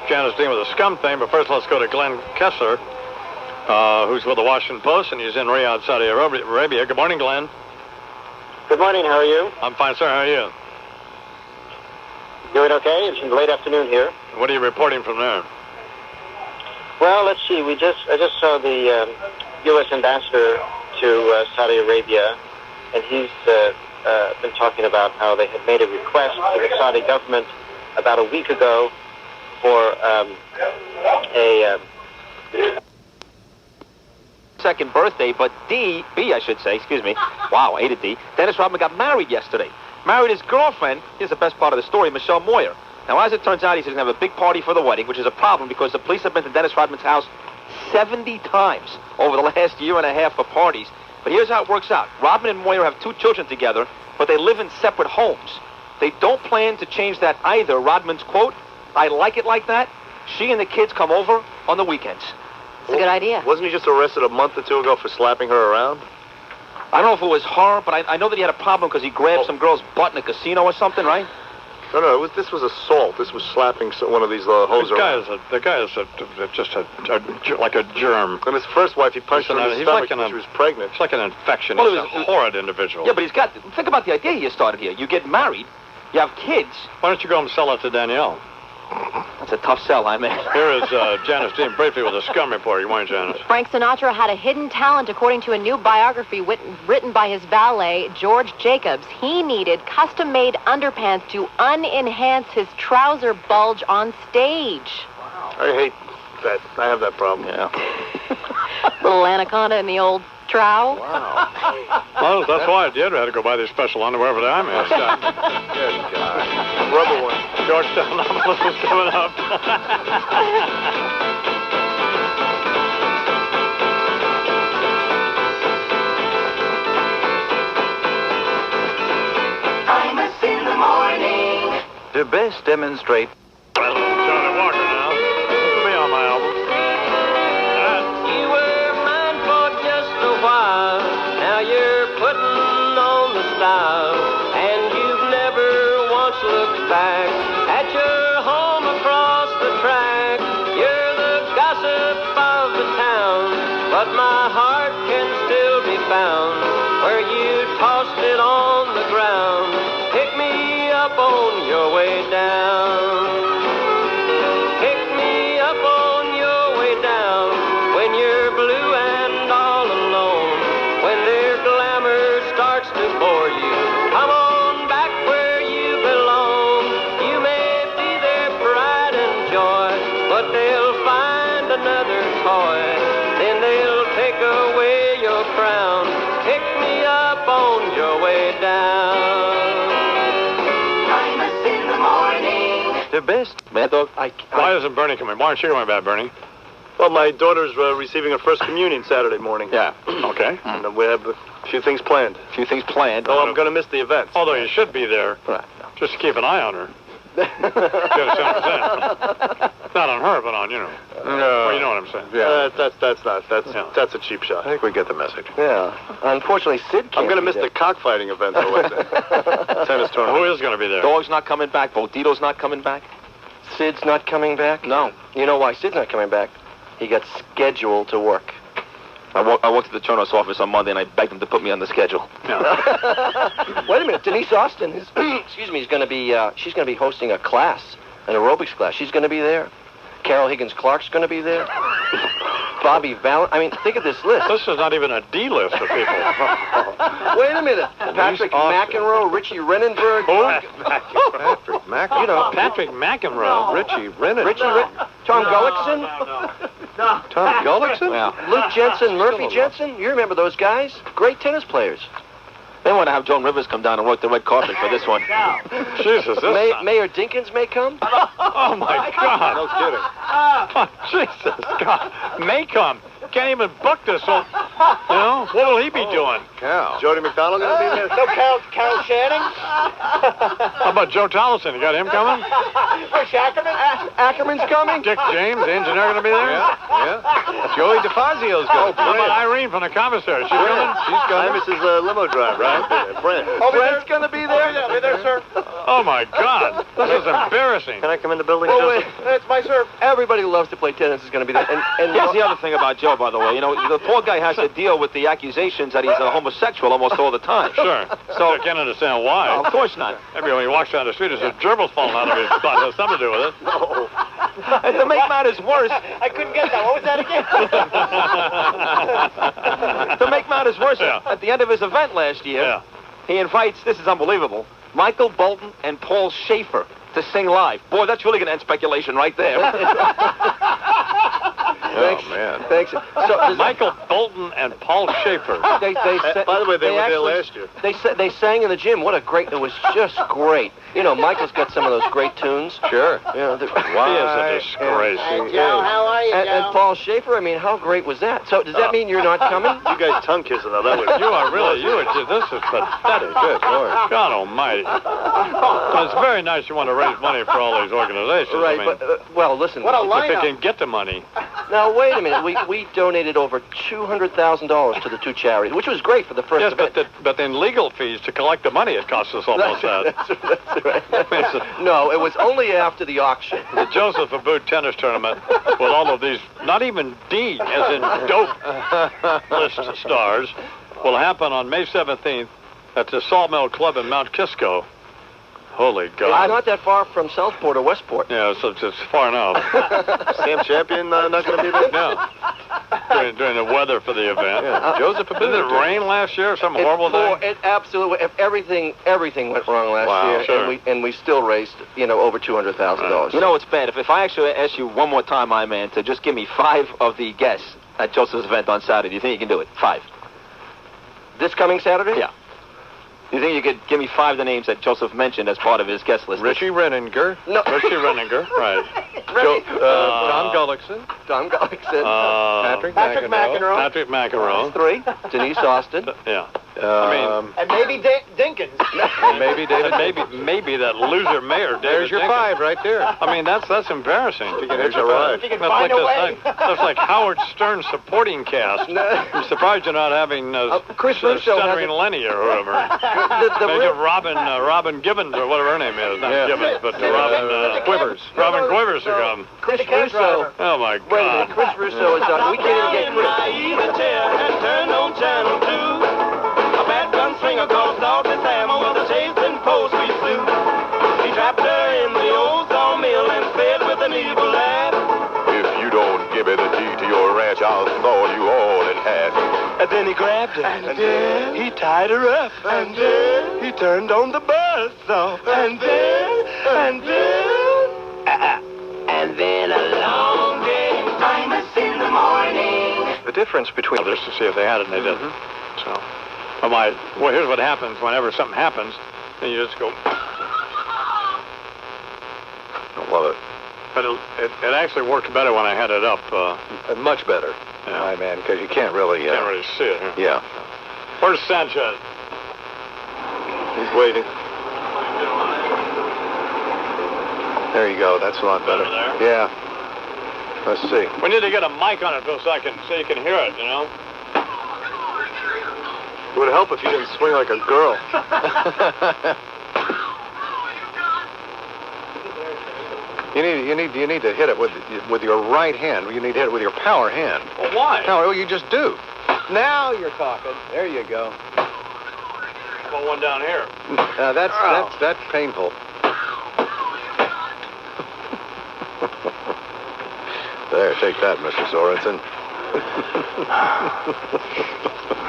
Janice Dean with the scum thing. But first, let's go to Glenn Kessler, who's with the Washington Post, and he's in Riyadh, Saudi Arabia. Good morning, Glenn. Good morning. How are you? I'm fine, sir. How are you? Doing okay. It's late afternoon here. What are you reporting from there? Well, let's see. I just saw the U.S. ambassador to Saudi Arabia, and he's been talking about how they had made a request to the Saudi government about a week ago for a second birthday, but B, I should say, excuse me. Wow, I hated D. Dennis Rodman got married yesterday. Married his girlfriend. Here's the best part of the story, Michelle Moyer. Now, as it turns out, he's going to have a big party for the wedding, which is a problem because the police have been to Dennis Rodman's house 70 times over the last year and a half for parties. But here's how it works out. Rodman and Moyer have 2 children together, but they live in separate homes. They don't plan to change that either. Rodman's quote, "I like it like that. She and the kids come over on the weekends." It's a good idea. Wasn't he just arrested a month or two ago for slapping her around? I don't know if it was her, but I know that he had a problem because he grabbed some girl's butt in a casino or something, right? No, this was assault. This was slapping one of these hoes around. The guy is just like a germ. And his first wife, he punched her in the stomach when she was pregnant. It's like an infection. Well, He's a horrid individual. Yeah, but think about the idea he started here. You get married, you have kids. Why don't you go and sell it to Danielle? That's a tough sell, I mean. Here is Janice Dean briefly with a scum report. You want Janice? Frank Sinatra had a hidden talent, according to a new biography written by his valet, George Jacobs. He needed custom-made underpants to unenhance his trouser bulge on stage. Wow. I hate that. I have that problem. Yeah. Little anaconda in the old trow. Wow. Well, that's why I did. I had to go buy these special underwear for the IMAX. Good God. Rubber one. Georgetown Novelist is coming up. Imus in the morning. To best demonstrate. Well, Johnny Walker now. This will be on my album. You were mine for just a while. Now you're putting on the style. And you've never once looked back at your home across the track. You're the gossip of the town. But my heart can still be found where you tossed it on the ground. Pick me up on your way down. Pick me up cars to bore you. Come on back where you belong. You may be their pride and joy, but they'll find another toy. Then they'll take away your crown. Pick me up on your way down. Imus in the morning. The best. Mad Dog. Why isn't Bernie coming? Why aren't you coming back, Bernie? Well, my daughter's receiving her first communion Saturday morning. Yeah. Okay. And we have a few things planned. A few things planned. Oh, I'm going to miss the event. Although you should be there. Right. Just to keep an eye on her. Get a 7%. Not on her, but on, you know. Well, you know what I'm saying. Yeah. That's a cheap shot. I think we get the message. Yeah. Unfortunately, Sid can't I'm going to be miss there. the cockfighting event, though, with the tennis tournament. Who is going to be there? Dog's not coming back. Botito's not coming back. Sid's not coming back? No. You know why Sid's not coming back? He got scheduled to work. I walked to the Turner's office on Monday and I begged him to put me on the schedule. Wait a minute, Denise Austin is, excuse me, is going to be, she's going to be hosting a class, an aerobics class. She's going to be there. Carol Higgins-Clark's going to be there. Bobby Valent. I mean, think of this list. This is not even a D list of people. Wait a minute. Patrick McEnroe, Richie Renenberg. Patrick McEnroe. You know, Patrick McEnroe. Richie Renenberg. Tom Gullickson. Tom Gullickson? Yeah. Luke Jensen, Murphy Jensen. You remember those guys? Great tennis players. They want to have Joan Rivers come down and work the red carpet for this one. Jesus, this Mayor Dinkins may come. Oh, my God. No kidding. Oh, Jesus, God. May come. Can't even book this one. You know? What will he be doing? Cow. Jody McDonald going to be there? No, Carol Shannon. How about Joe Tollison? You got him coming? Rich Ackerman. Ackerman's coming. Dick James, the engineer, going to be there? Yeah. Joey DeFazio's going. How about Irene from the commissary? She coming? She's coming. Mrs. Limo Driver, right? Brent. Oh, Brent's going to be there. Be there, sir. Oh, my God. This is embarrassing. Can I come in the building? Oh, wait. That's my serve. Everybody who loves to play tennis is going to be there. And Here's the other thing about Joe, by the way. You know, the poor guy has to deal with the accusations that he's a homosexual almost all the time. Sure. So I can't understand why. Of course not. Maybe when he walks down the street, there's a gerbil falling out of his butt. It has something to do with it. No. And to make matters worse, I couldn't get that. What was that again? to make matters worse, at the end of his event last year, he invites, this is unbelievable, Michael Bolton and Paul Schaefer to sing live. Boy, that's really going to end speculation right there. Oh, man. Thanks. So, Michael Bolton and Paul Schaefer. By the way, they were there last year. They sang in the gym. What a great! It was just great. You know, Michael's got some of those great tunes. Sure. You know, He is a disgrace. Hey, Joe, how are you, and Paul Schaefer. I mean, how great was that? So does that mean you're not coming? You guys tongue kissing though. That was. This is pathetic. Good Lord. God Almighty. It's very nice you want to raise money for all these organizations. Right, I mean, but well, listen. if they can get the money. Now wait a minute. We donated over $200,000 to the two charities, which was great for the first. Yes, but in legal fees to collect the money, it costs us almost that. That's right. No, it was only after the auction. The Joseph Abboud tennis tournament with all of these, not even D, as in dope list stars, will happen on May 17th at the Sawmill Club in Mount Kisco. Holy God. It's not that far from Southport or Westport. Yeah, so it's far enough. Sam Champion not going to be there? No. During the weather for the event. Yeah. Joseph Didn't it rain last year? Some horrible day? It absolutely. Everything went wrong last year, sure. and we still raised, over $200,000. You know what's bad? If I actually ask you one more time, my man, to just give me 5 of the guests at Joseph's event on Saturday, do you think you can do it? 5. This coming Saturday? Yeah. Do you think you could give me 5 of the names that Joseph mentioned as part of his guest list? Richie Renninger. No. Richie Renninger, right. Tom Gullickson. Tom Gullickson. Patrick McEnroe. Patrick McEnroe. That's 3. Denise Austin. Yeah. And maybe Dinkins. And maybe David. Maybe that loser mayor, David. There's your Jenkins. 5 right there. I mean, that's embarrassing. There's your 5. That's like Howard Stern's supporting cast. I'm surprised you're not having Chris Russo Stuttering Lenny or whoever. Maybe Robin Gibbons or whatever her name is. Not Gibbons, but Robin Quivers. Robin Quivers to come. Chris Russo. Oh my Wait a God. minute, Chris Russo is on. We can't even get Chris. Turned on channel 2. A bad gunslinger called Salty Sam with a chasing post we flew. He trapped her in the old sawmill and fed with an evil laugh. If you don't give me the key to your ranch, I'll saw you all in half. And then he grabbed her. And then he tied her up. And then he turned on the buzz saw. And then a long day, Imus in the morning. The difference between others to see if they had it and they didn't. So, well, here's what happens whenever something happens, then you just go. I love it. But it actually worked better when I had it up. Much better. Yeah. Right, man, because you can't really... Can't really see it. Huh? Yeah. Where's Sanchez? He's waiting. There you go. That's a lot better. Yeah. Let's see. We need to get a mic on it, Bill, so you can hear it, you know? It would help if you didn't swing like a girl. You need to hit it with your right hand. You need to hit it with your power hand. Well, why? No, you just do. Now you're talking. There you go. Well, one down here. That's painful. There, take that, Mr. Sorensen.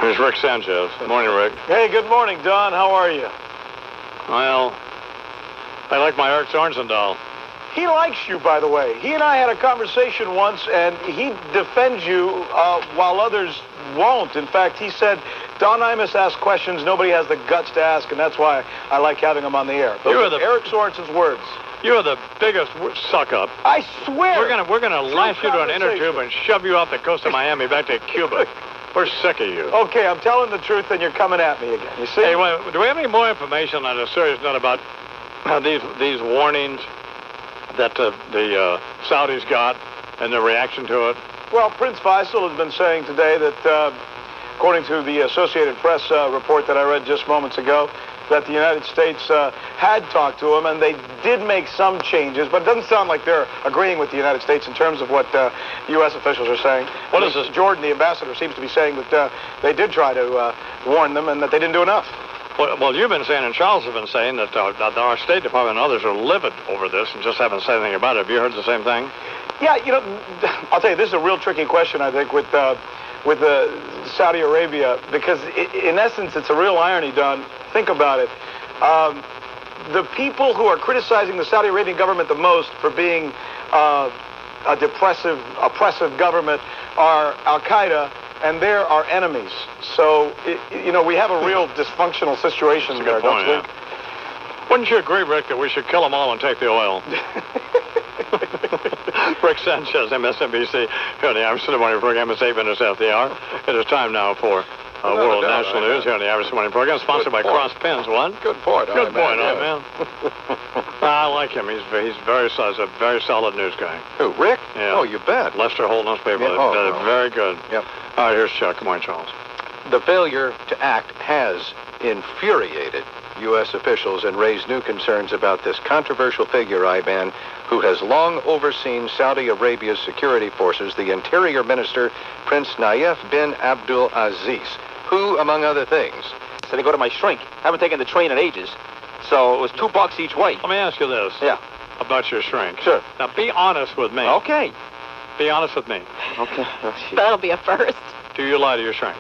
Here's Rick Sanchez. Morning, Rick. Hey, good morning, Don. How are you? Well, I like my Eric Sorensen doll. He likes you, by the way. He and I had a conversation once, and he defends you while others won't. In fact, he said, Don Imus asks questions nobody has the guts to ask, and that's why I like having him on the air. Those are Eric Sorensen's words. You are the biggest suck-up. I swear. We're gonna lash you to an inner tube and shove you off the coast of Miami back to Cuba. We're sick of you. Okay, I'm telling the truth, and you're coming at me again. You see? Hey, do we have any more information on a serious note about these warnings that the Saudis got and the reaction to it? Well, Prince Faisal has been saying today that, according to the Associated Press report that I read just moments ago, that the United States had talked to him, and they did make some changes, but it doesn't sound like they're agreeing with the United States in terms of what U.S. officials are saying. What is this? Jordan, the ambassador, seems to be saying that they did try to warn them and that they didn't do enough. Well, you've been saying, and Charles has been saying, that our State Department and others are livid over this and just haven't said anything about it. Have you heard the same thing? Yeah, you know, I'll tell you, this is a real tricky question, I think, with Saudi Arabia, because in essence, it's a real irony, Don. Think about it. The people who are criticizing the Saudi Arabian government the most for being a depressive, oppressive government are Al-Qaeda, and they're our enemies. So, we have a real dysfunctional situation there, don't you think? Wouldn't you agree, Rick, that we should kill them all and take the oil? Rick Sanchez, MSNBC, here on the Imus in the Morning program. It's 8 minutes after the hour. It is time now for World National News here on the Imus Morning program, sponsored by Cross Pens. What? Good point. Good point, man. I like him. He's very solid news guy. Who, Rick? Yeah. Oh, you bet. Lester Holt newspaper. Yeah. Very good. Yep. All right, here's Chuck. Good morning, Charles. The failure to act has infuriated U.S. officials and raised new concerns about this controversial figure, Iban, who has long overseen Saudi Arabia's security forces, the Interior Minister, Prince Nayef bin Abdul Aziz, who, among other things... So they go to my shrink. Haven't taken the train in ages, so it was $2 each way. Let me ask you this. Yeah. About your shrink. Sure. Now, be honest with me. Okay. Be honest with me. Okay. That'll be a first. Do you lie to your shrink?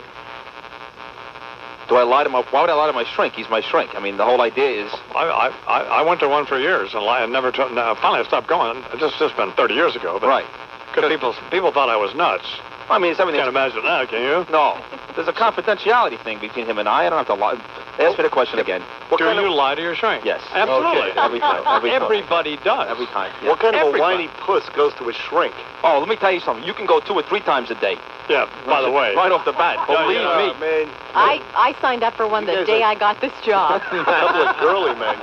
Do I lie to my... Why would I lie to my shrink? He's my shrink. I mean, the whole idea is... I went to one for years and lied and never... finally, I stopped going. It's just been 30 years ago. But right. Because people thought I was nuts. I mean, it's everything... Can't imagine that, can you? No. There's a confidentiality thing between him and I don't have to lie. Ask me the question again. Do you lie to your shrink? Yes. Absolutely. Okay. Every time. Everybody does. Every time. Yeah. What kind of a whiny puss goes to a shrink? Oh, let me tell you something. You can go 2 or 3 times a day. Yeah, by the way. Right off the bat. Believe me. Man. I signed up for one the day I got this job. A couple of girly men.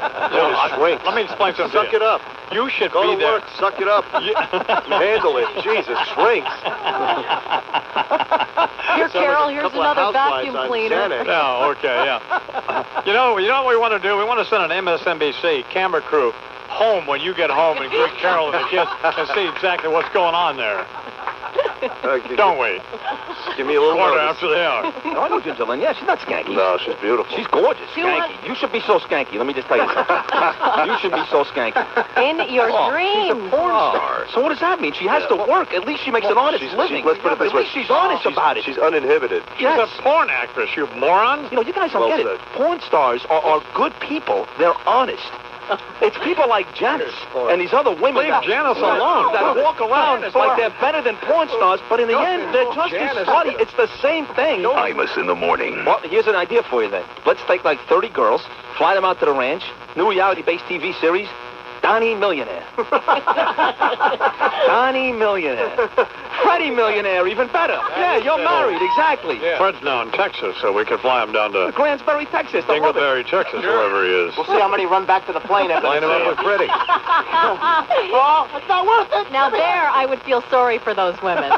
Let me explain something. Suck it up. You should go be to there. Work, suck it up. Handle it. Jesus, shrinks. Here, Carol, here's another vacuum cleaner. Oh, okay, yeah. You know what we want to do? We want to send an MSNBC camera crew home when you get home and greet Carol and the kids and see exactly what's going on there. Don't we? Give me a little Quarter notice. after the hour. No, I know Ginger Lynn. Yeah, she's not skanky. No, she's beautiful. She's gorgeous. You want- Skanky. You should be so skanky. Let me just tell you something. You should be so skanky. In your She's a dreams. porn star. So what does that mean? She has to work. At least she makes an honest living. Let's put it this At way. least she's honest about it. She's uninhibited. Yes. She's a porn actress, you moron. You know, you guys don't Well get said. it. Porn stars are good people. They're honest. It's people like Janice and these other women Leave Janice alone. that walk around like they're better than porn stars, but in the end, they're just as slutty. It's the same thing. Imus in the morning. Well, here's an idea for you then. Let's take like 30 girls, fly them out to the ranch, new reality-based TV series, Donnie Millionaire. Donnie Millionaire. Freddie Millionaire, even better. Yeah, you're married, exactly. Fred's now in Texas, so we could fly him down to Grantsbury, Texas. I love it. Dingleberry, Texas, wherever he is. We'll see how many run back to the plane after Line him up with Freddie. Oh, it's not worth it. Now there, I would feel sorry for those women.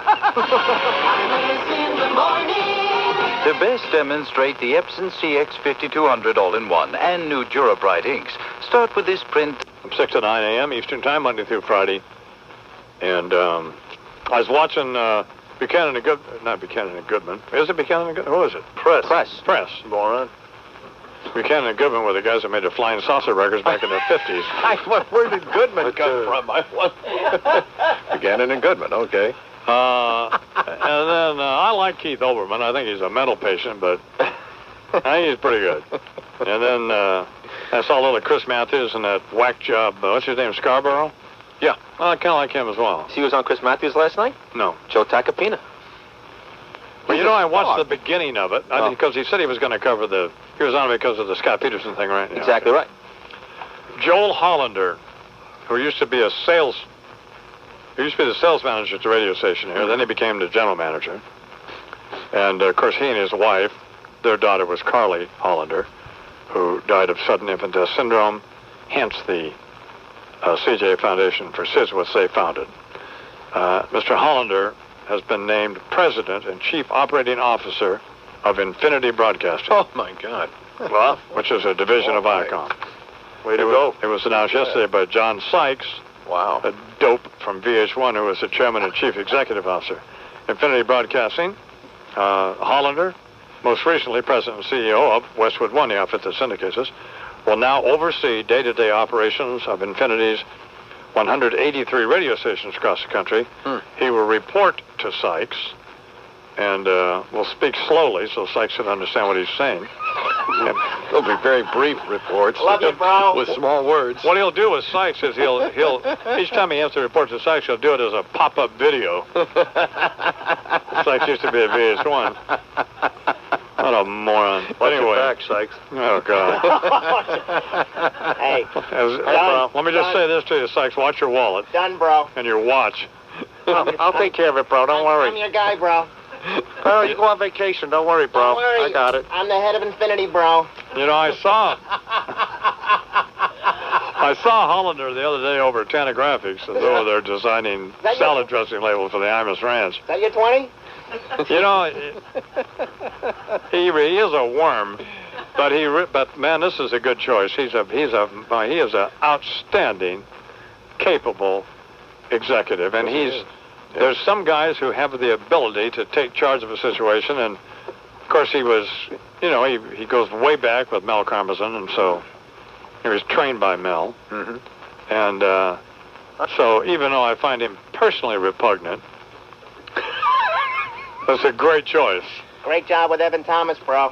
To best demonstrate the Epson CX5200 all-in-one and new Durabright inks, start with this print. From 6 to 9 a.m. Eastern Time, Monday through Friday. And I was watching Buchanan and Goodman. Not Buchanan and Goodman. Is it Buchanan and Goodman? Who is it? Press. Moron. Buchanan and Goodman were the guys that made the Flying Saucer records back in the 50s. Where did Goodman come from? Buchanan and Goodman, okay. And then I like Keith Olbermann. I think he's a mental patient, but I think he's pretty good. And then I saw little Chris Matthews and that whack job. What's his name? Scarborough? Yeah, I kind of like him as well. He was on Chris Matthews last night? No. Joe Tacopina. Well, you know, I watched the beginning of it because he said he was going to cover he was on it because of the Scott Peterson thing, right? Yeah, Exactly right. Joel Hollander, who used to be the sales manager at the radio station here. Then he became the general manager. And, of course, he and his wife, their daughter was Carly Hollander, who died of sudden infant death syndrome, hence the CJ Foundation for SIDS, which they founded. Mr. Hollander has been named President and Chief Operating Officer of Infinity Broadcasting. Oh, my God. Well, which is a division of Viacom. Way to go. It was announced yesterday by John Sykes, Wow. a dope from VH1, who was the Chairman and Chief Executive Officer. Infinity Broadcasting, Hollander, most recently President and CEO of Westwood One, the outfit that syndicates us, will now oversee day-to-day operations of Infinity's 183 radio stations across the country. He will report to Sykes and will speak slowly so Sykes can understand what he's saying. They'll be very brief reports. Love you, bro. With small words. What he'll do with Sykes is he'll each time he has to report to Sykes, he'll do it as a pop-up video. Sykes used to be at VH1. What a moron. Watch Anyway. your back, Sykes. Oh, God. Hey, Let me just say this to you, Sykes. Watch your wallet done, bro. and your watch. I'll take care of it, bro. Don't worry. I'm your guy, bro. Oh, you go on vacation. Don't worry, bro. Don't worry. I got it. I'm the head of Infinity, bro. You know, I saw Hollander the other day over at Tana Graphics, as though they're designing that salad dressing labels for the Imus Ranch. Is that your 20? You know, he is a worm, but man, this is a good choice. He is an outstanding, capable executive, and there's some guys who have the ability to take charge of a situation, and of course he was, you know, he goes way back with Mel Karmazin, and so he was trained by Mel, and so even though I find him personally repugnant, that's a great choice. Great job with Evan Thomas, bro.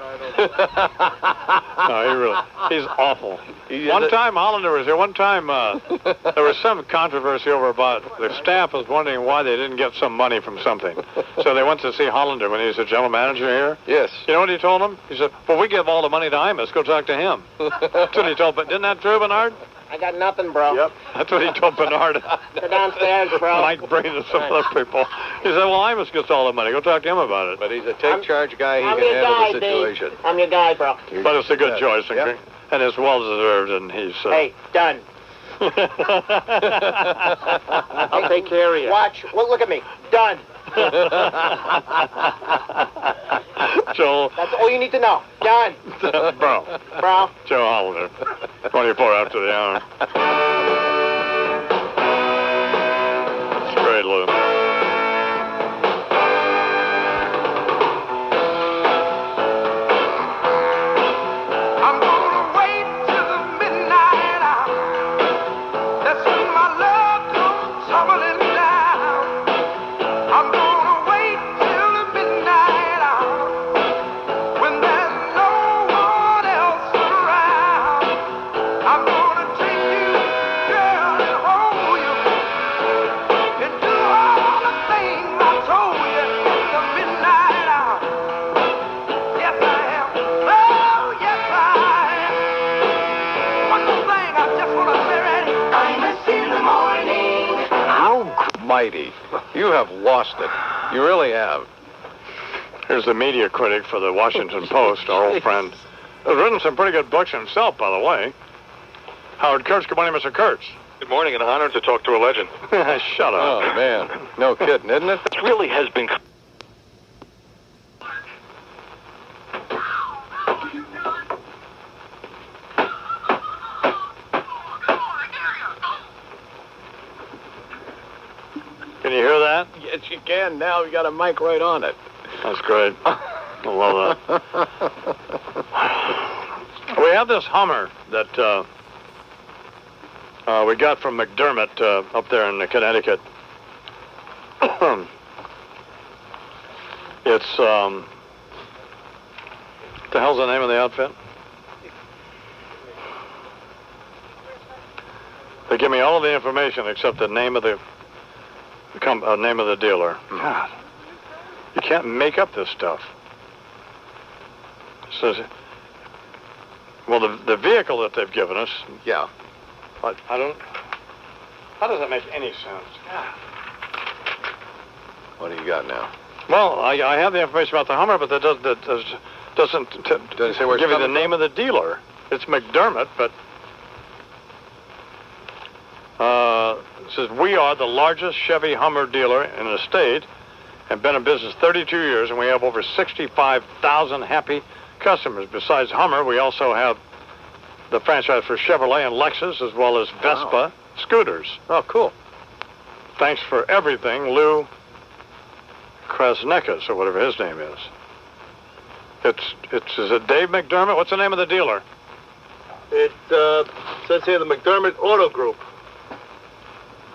No, he's awful. One time, Hollander was here. One time, there was some controversy over about the staff was wondering why they didn't get some money from something. So they went to see Hollander when he was the general manager here. Yes. You know what he told them? He said, well, we give all the money to Imus. Go talk to him. That's what he told, but isn't that true, Bernard? I got nothing, bro. Yep. That's what he told Bernard. Go downstairs, bro. Mike Brain and some other people. He said, well, Imus gets all the money. Go talk to him about it. But he's a take-charge guy. He I'm can your handle guy, the situation. D. I'm your guy, bro. But it's a good choice, and, Yep. and it's well-deserved, and he's... Hey, done. I'll take care of you. Watch. Well, look at me. Done. Joel. That's all you need to know. Done. Bro. Bro. Joe Hollander. 24 after the hour. It's great, Lou. almighty. You have lost it. You really have. Here's the media critic for the Washington Post, our old friend. He's written some pretty good books himself, by the way. Howard Kurtz. Good morning, Mr. Kurtz. Good morning, and an honor to talk to a legend. Shut up. Oh, man. No kidding, isn't it? It really has been... Can you hear that? Yes, you can. Now we got a mic right on it. That's great. I love that. We have this Hummer that we got from McDermott up there in Connecticut. It's, what the hell's the name of the outfit? They give me all of the information except the name of the name of the dealer. God, you can't make up this stuff. It says, well, the vehicle that they've given us. Yeah. But I don't. How does that make any sense? God. What do you got now? Well, I have the information about the Hummer, but that doesn't say where it's give you the coming name of the dealer. It's McDermott, but it says, we are the largest Chevy Hummer dealer in the state and been in business 32 years, and we have over 65,000 happy customers. Besides Hummer, we also have the franchise for Chevrolet and Lexus, as well as Vespa scooters. Oh, cool. Thanks for everything, Lou Krasnekas, or whatever his name is. Is it Dave McDermott? What's the name of the dealer? It says here the McDermott Auto Group.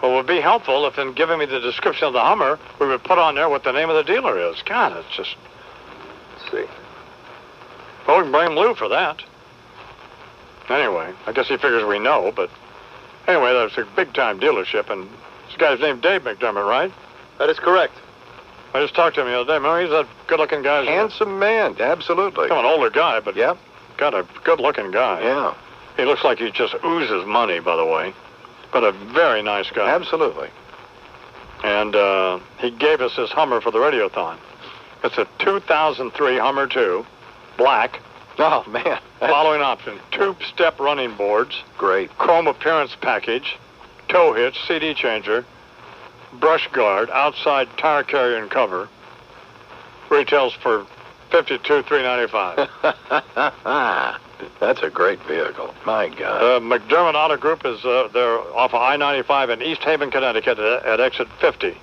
Well, it would be helpful if in giving me the description of the Hummer, we would put on there what the name of the dealer is. God, it's just... Let's see. Well, we can blame Lou for that. Anyway, I guess he figures we know, but... Anyway, that's a big-time dealership, and this guy's named Dave McDermott, right? That is correct. I just talked to him the other day. Remember, he's a good-looking guy. Handsome man, absolutely. An older guy, but yep. Got a good-looking guy. Yeah. He looks like he just oozes money, by the way. But a very nice guy. Absolutely. And he gave us this Hummer for the Radiothon. It's a 2003 Hummer 2, black. Oh, man. Following option, tube-step running boards. Great. Chrome appearance package, tow hitch, CD changer, brush guard, outside tire carrier and cover. Retails for $52,395. That's a great vehicle. My God. McDermott Auto Group is they're off of I-95 in East Haven, Connecticut at exit 50.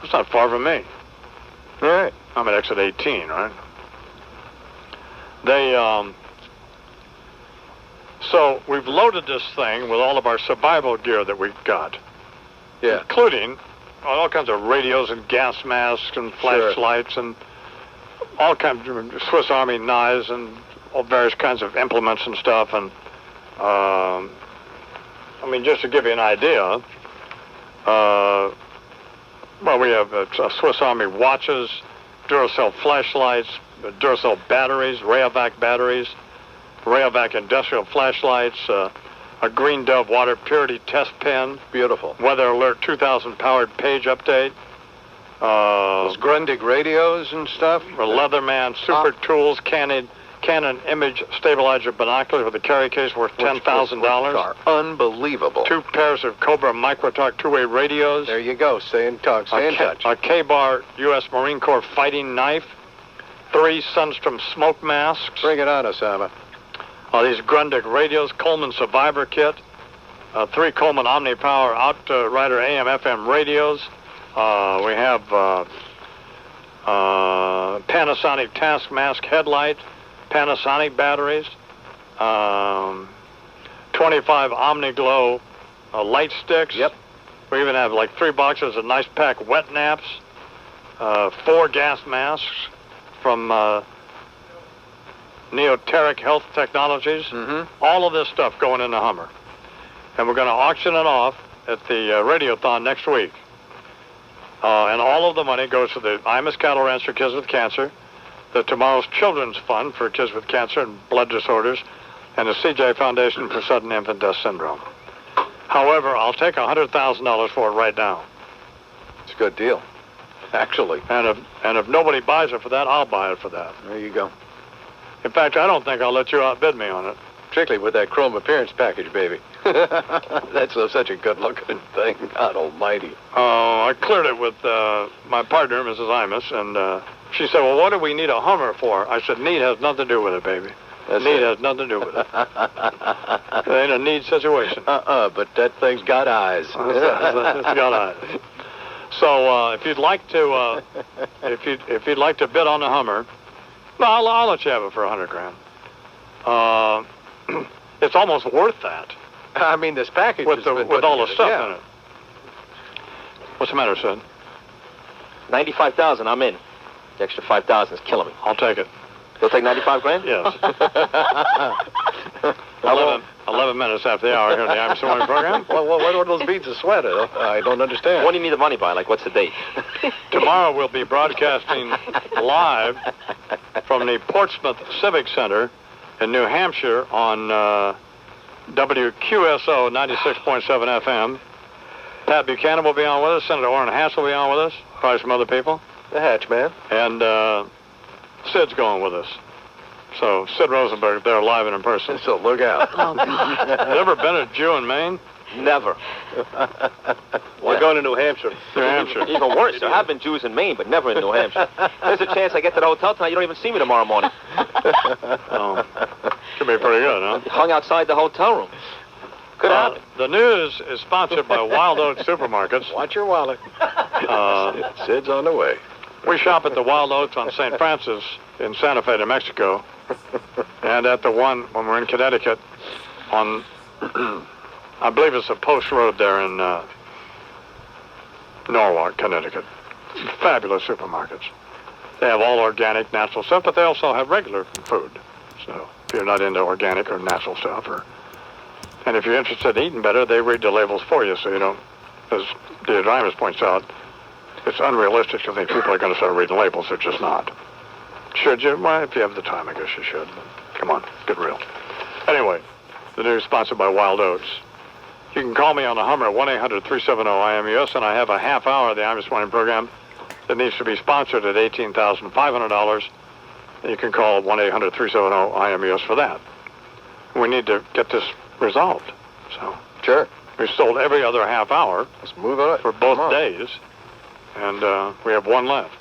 That's not far from me. All right. I'm at exit 18, right? They so we've loaded this thing with all of our survival gear that we've got. Yeah. Including all kinds of radios and gas masks and flashlights and all kinds of Swiss Army knives and all various kinds of implements and stuff. And I mean, just to give you an idea, well, we have Swiss Army watches, Duracell flashlights, Duracell batteries, Rayovac batteries, Rayovac industrial flashlights, a Green Dove water purity test pen. Beautiful. Weather Alert 2000 powered page update. Those Grundig radios and stuff. A Leatherman super tools, Canon image stabilizer binoculars with a carry case worth $10,000. Unbelievable. 2 pairs of Cobra Microtalk two-way radios. There you go. Stay in touch. Stay in touch. A K-Bar U.S. Marine Corps fighting knife. 3 Sunstrom smoke masks. Bring it on, Osama. These Grundig radios, Coleman Survivor kit. 3 Coleman Omni-Power Outrider AM/FM radios. We have Panasonic Taskmask headlight, Panasonic batteries, 25 Omni-Glow light sticks. Yep. We even have like 3 boxes of nice pack wet naps, 4 gas masks from Neoteric Health Technologies. Mm-hmm. All of this stuff going in the Hummer. And we're going to auction it off at the Radiothon next week. And all of the money goes to the Imus Cattle Ranch for Kids with Cancer, the Tomorrow's Children's Fund for Kids with Cancer and Blood Disorders, and the CJ Foundation for Sudden Infant Death Syndrome. However, I'll take $100,000 for it right now. a good deal, actually. And if nobody buys it for that, I'll buy it for that. There you go. In fact, I don't think I'll let you outbid me on it. Particularly with that chrome appearance package, baby. That's such a good-looking thing. God almighty. I cleared it with my partner, Mrs. Imus, and she said, well, what do we need a Hummer for? I said, need has nothing to do with it, baby. Need has nothing to do with it. It ain't a need situation. But that thing's got eyes. It's got eyes. So if you'd like to, if you'd like to bid on the Hummer, no, I'll let you have it for $100,000. It's almost worth that. I mean, this package with all the stuff in it. What's the matter, Sid? 95,000. I'm in. The extra 5,000 is killing me. I'll take it. You'll take 95 grand? Yes. 11 minutes after the hour here in the Imus Morning program. Well, what are those beads of sweat? I don't understand. When do you need the money by? Like, what's the date? Tomorrow we'll be broadcasting live from the Portsmouth Civic Center in New Hampshire on WQSO 96.7 FM. Pat Buchanan will be on with us. Senator Orrin Hatch will be on with us. Probably some other people. The Hatch man. And Sid's going with us. So Sid Rosenberg there live and in person. So look out. Oh, God. You ever been a Jew in Maine? Never. We're going to New Hampshire. New Hampshire. Even worse, there have been Jews in Maine, but never in New Hampshire. There's a chance I get to the hotel tonight, you don't even see me tomorrow morning. Oh, should be pretty good, huh? Hung outside the hotel room. Could happen. The news is sponsored by Wild Oats Supermarkets. Watch your wallet. Sid's on the way. We shop at the Wild Oats on St. Francis in Santa Fe, New Mexico, and at the one when we're in Connecticut on, I believe it's a post road there in Norwalk, Connecticut. Fabulous supermarkets. They have all organic, natural stuff, but they also have regular food. So if you're not into organic or natural stuff, and if you're interested in eating better, they read the labels for you, so you don't, as Dave Imus points out, it's unrealistic to think people are going to start reading labels. They're just not. Should you? Well, if you have the time, I guess you should. Come on, get real. Anyway, the news sponsored by Wild Oats. You can call me on the Hummer at 1-800-370-IMUS, and I have a half hour of the Imus Morning program that needs to be sponsored at $18,500. You can call 1-800-370-IMUS for that. We need to get this resolved. So sure. We've sold every other half hour. Let's move on for both days, and we have one left.